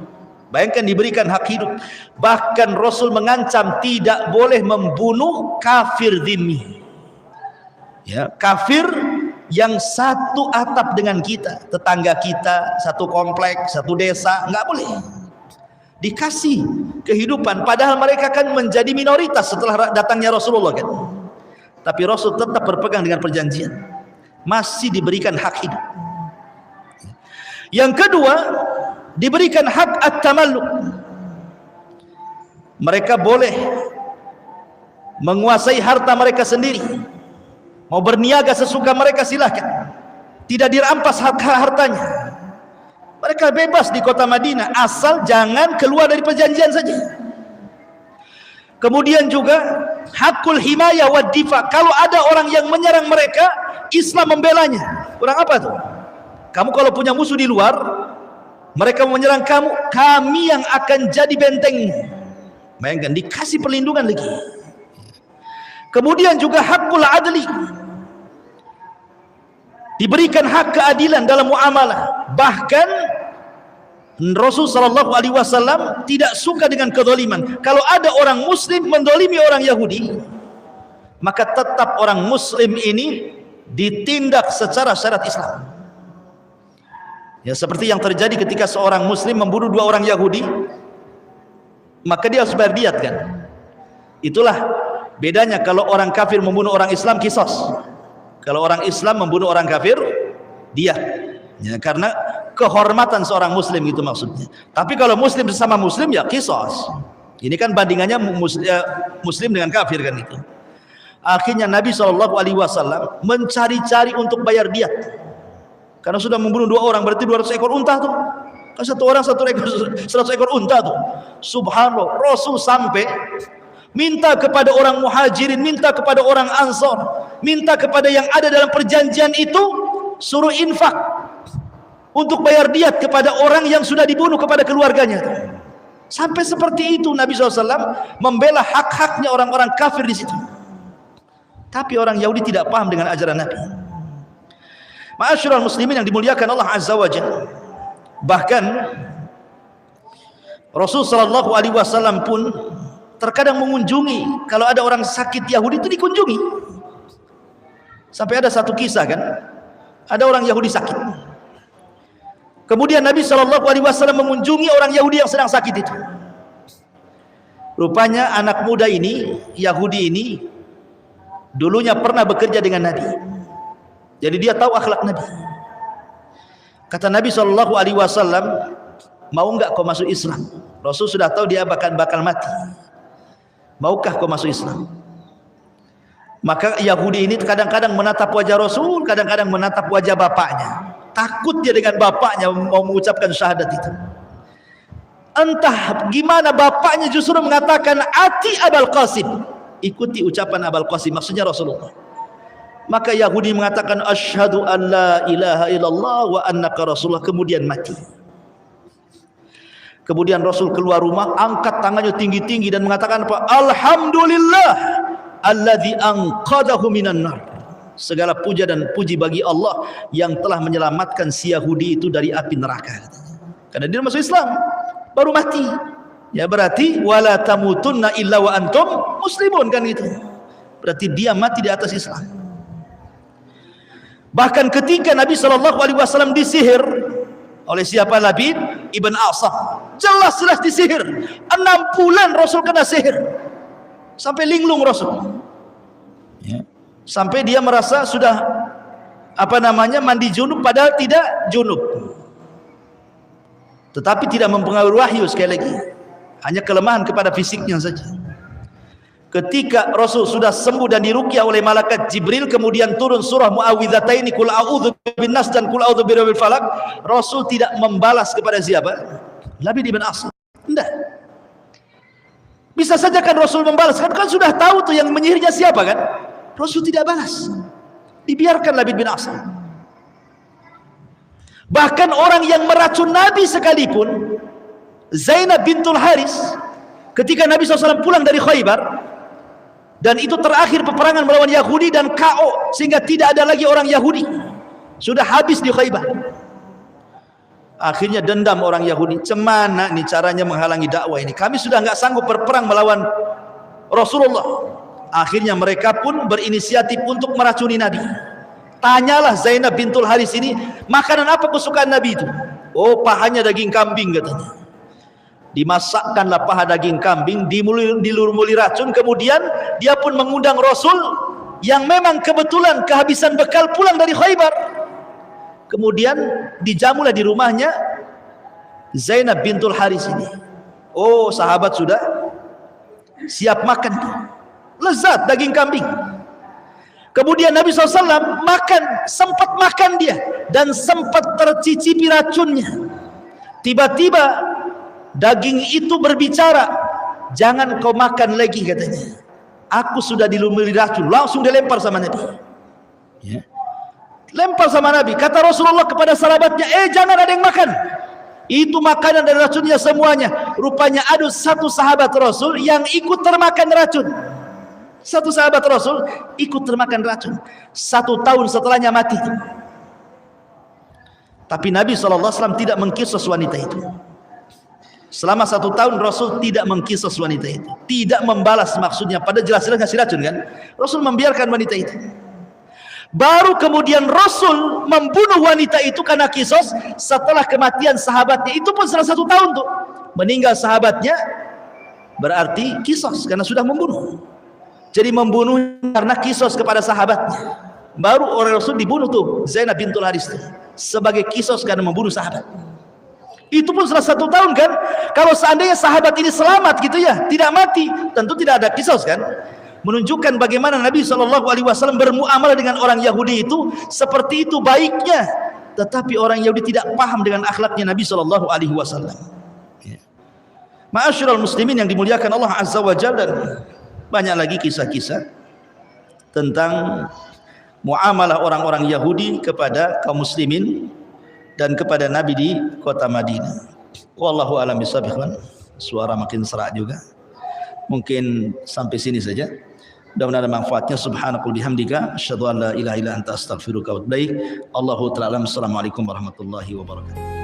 Bayangkan diberikan hak hidup. Bahkan Rasul mengancam tidak boleh membunuh kafir dhimmi. Ya, kafir yang satu atap dengan kita, tetangga kita, satu komplek, satu desa, nggak boleh. Dikasih kehidupan, padahal mereka kan menjadi minoritas setelah datangnya Rasulullah kan. Tapi Rasul tetap berpegang dengan perjanjian. Masih diberikan hak hidup. Yang kedua, diberikan hak at-tamalluk. Mereka boleh menguasai harta mereka sendiri. Mau berniaga sesuka mereka silahkan. Tidak dirampas hartanya. Mereka bebas di kota Madinah, asal jangan keluar dari perjanjian saja. Kemudian juga hakul himayah wa difa. Kalau ada orang yang menyerang mereka, Islam membelanya. Kurang apa tuh? Kamu kalau punya musuh di luar, mereka menyerang kamu, kami yang akan jadi bentengnya. Bayangkan, dikasih perlindungan lagi. Kemudian juga hakul adli. Diberikan hak keadilan dalam muamalah. Bahkan Rasul SAW tidak suka dengan kezaliman. Kalau ada orang muslim mendolimi orang Yahudi, maka tetap orang muslim ini ditindak secara syariat Islam. Ya, seperti yang terjadi ketika seorang muslim membunuh dua orang Yahudi, maka dia harus bayar diat kan. Itulah bedanya kalau orang kafir membunuh orang Islam, qisas. Kalau orang Islam membunuh orang kafir, diat. Ya, karena kehormatan seorang muslim itu maksudnya. Tapi kalau muslim sesama muslim, ya qisas. Ini kan bandingannya muslim dengan kafir kan itu. Akhirnya Nabi SAW mencari-cari untuk bayar diat. Karena sudah membunuh dua orang, berarti 200 ekor unta tuh. Kan satu orang 100 ekor unta tuh. Subhanallah, Rasul sampai minta kepada orang muhajirin, minta kepada orang ansor, minta kepada yang ada dalam perjanjian itu, suruh infak untuk bayar diat kepada orang yang sudah dibunuh, kepada keluarganya. Sampai seperti itu Nabi SAW membela hak-haknya orang-orang kafir di situ. Tapi orang Yahudi tidak paham dengan ajaran Nabi. Ma'asyiral muslimin yang dimuliakan Allah Azza wa Jalla. Bahkan Rasul SAW pun terkadang mengunjungi. Kalau ada orang sakit Yahudi itu dikunjungi. Sampai ada satu kisah kan, ada orang Yahudi sakit. Kemudian Nabi SAW mengunjungi orang Yahudi yang sedang sakit itu. Rupanya anak muda ini, Yahudi ini, dulunya pernah bekerja dengan Nabi. Jadi dia tahu akhlak Nabi. Kata Nabi SAW, mau enggak kau masuk Islam? Rasul sudah tahu dia bakal mati. Maukah kau masuk Islam? Maka Yahudi ini kadang-kadang menatap wajah Rasul, kadang-kadang menatap wajah bapaknya. Takut dia dengan bapaknya mau mengucapkan syahadat itu. Entah gimana bapaknya justru mengatakan ati Abul Qasim, ikuti ucapan Abul Qasim, maksudnya Rasulullah. Maka Yahudi mengatakan asyhadu an la ilaha illallah wa annaka rasulullah, kemudian mati. Kemudian Rasul keluar rumah, angkat tangannya tinggi-tinggi dan mengatakan apa? Alhamdulillah alladzi anqadahu minan nar. Segala puja dan puji bagi Allah yang telah menyelamatkan si Yahudi itu dari api neraka. Karena dia masuk Islam baru mati. Ya berarti wala tamutunna illa wa antum muslimun, kan gitu. Berarti dia mati di atas Islam. Bahkan ketika Nabi SAW disihir oleh siapa? Labid ibn Asam, jelas-jelas disihir. 6 bulan Rasul kena sihir sampai linglung Rasul, ya. Sampai dia merasa sudah mandi junub, padahal tidak junub. Tetapi tidak mempengaruhi wahyu, sekali lagi hanya kelemahan kepada fisiknya saja. Ketika Rasul sudah sembuh dan diruqyah oleh malaikat Jibril, kemudian turun surah Muawwidhataini, Qul a'udzu binnas dan Qul a'udzu birabbil falaq, Rasul tidak membalas kepada siapa? Labid ibn Asam. Tidak. Bisa saja kan Rasul membalas, kan sudah tahu tuh yang menyihirnya siapa kan? Rasul tidak balas, dibiarkan Labid bin Asam. Bahkan orang yang meracun Nabi sekalipun, Zainab bintul Haris, ketika Nabi SAW pulang dari Khaybar, dan itu terakhir peperangan melawan Yahudi dan KO, sehingga tidak ada lagi orang Yahudi, sudah habis di Khaybar. Akhirnya dendam orang Yahudi, cemana nih caranya menghalangi dakwah ini, kami sudah nggak sanggup berperang melawan Rasulullah. Akhirnya mereka pun berinisiatif untuk meracuni Nabi. Tanyalah Zainab bintul Haris ini, makanan apa kesukaan Nabi itu? Oh, pahanya daging kambing katanya. Dimasakkanlah paha daging kambing, dilumuri racun, kemudian dia pun mengundang Rasul yang memang kebetulan kehabisan bekal pulang dari Khaybar. Kemudian dijamulah di rumahnya Zainab bintul Haris ini. Oh, sahabat sudah siap makan tuh. Lezat daging kambing. Kemudian Nabi SAW sempat makan dia dan sempat tercicipi racunnya. Tiba-tiba daging itu berbicara, jangan kau makan lagi katanya, aku sudah dilumuri racun. Langsung dilempar sama Nabi, ya. Lempar sama Nabi. Kata Rasulullah kepada sahabatnya, jangan ada yang makan, itu makanan dan racunnya semuanya. Rupanya ada satu sahabat Rasul yang ikut termakan racun. Satu sahabat Rasul ikut termakan racun. 1 tahun setelahnya mati. Tapi Nabi SAW tidak mengkisos wanita itu. Selama 1 tahun Rasul tidak mengkisos wanita itu, tidak membalas, maksudnya pada jelas-jelas ngasih racun kan. Rasul membiarkan wanita itu. Baru kemudian Rasul membunuh wanita itu karena kisos setelah kematian sahabatnya. Itu pun setelah 1 tahun tuh. Meninggal sahabatnya berarti kisos karena sudah membunuh. Jadi membunuh karena kisos kepada sahabatnya. Baru orang Rasul dibunuh tuh Zainab bintul Haris sebagai kisos karena membunuh sahabat. Itu pun setelah 1 tahun kan. Kalau seandainya sahabat ini selamat gitu ya, tidak mati, tentu tidak ada kisos kan. Menunjukkan bagaimana Nabi SAW bermuamalah dengan orang Yahudi itu seperti itu baiknya. Tetapi orang Yahudi tidak paham dengan akhlaknya Nabi SAW. Ma'asyiral muslimin yang dimuliakan Allah Azza wa Jalla, dan banyak lagi kisah-kisah tentang muamalah orang-orang Yahudi kepada kaum muslimin dan kepada Nabi di kota Madinah. Wallahu a'lam bishawab. Suara makin serak juga. Mungkin sampai sini saja. Mudah-mudahan ada manfaatnya. Subhanakallahumma bihamdika asyhadu an la ilaha illa anta astaghfiruka wa atubu ilaik. Allahu ta'ala. Assalamualaikum warahmatullahi wabarakatuh.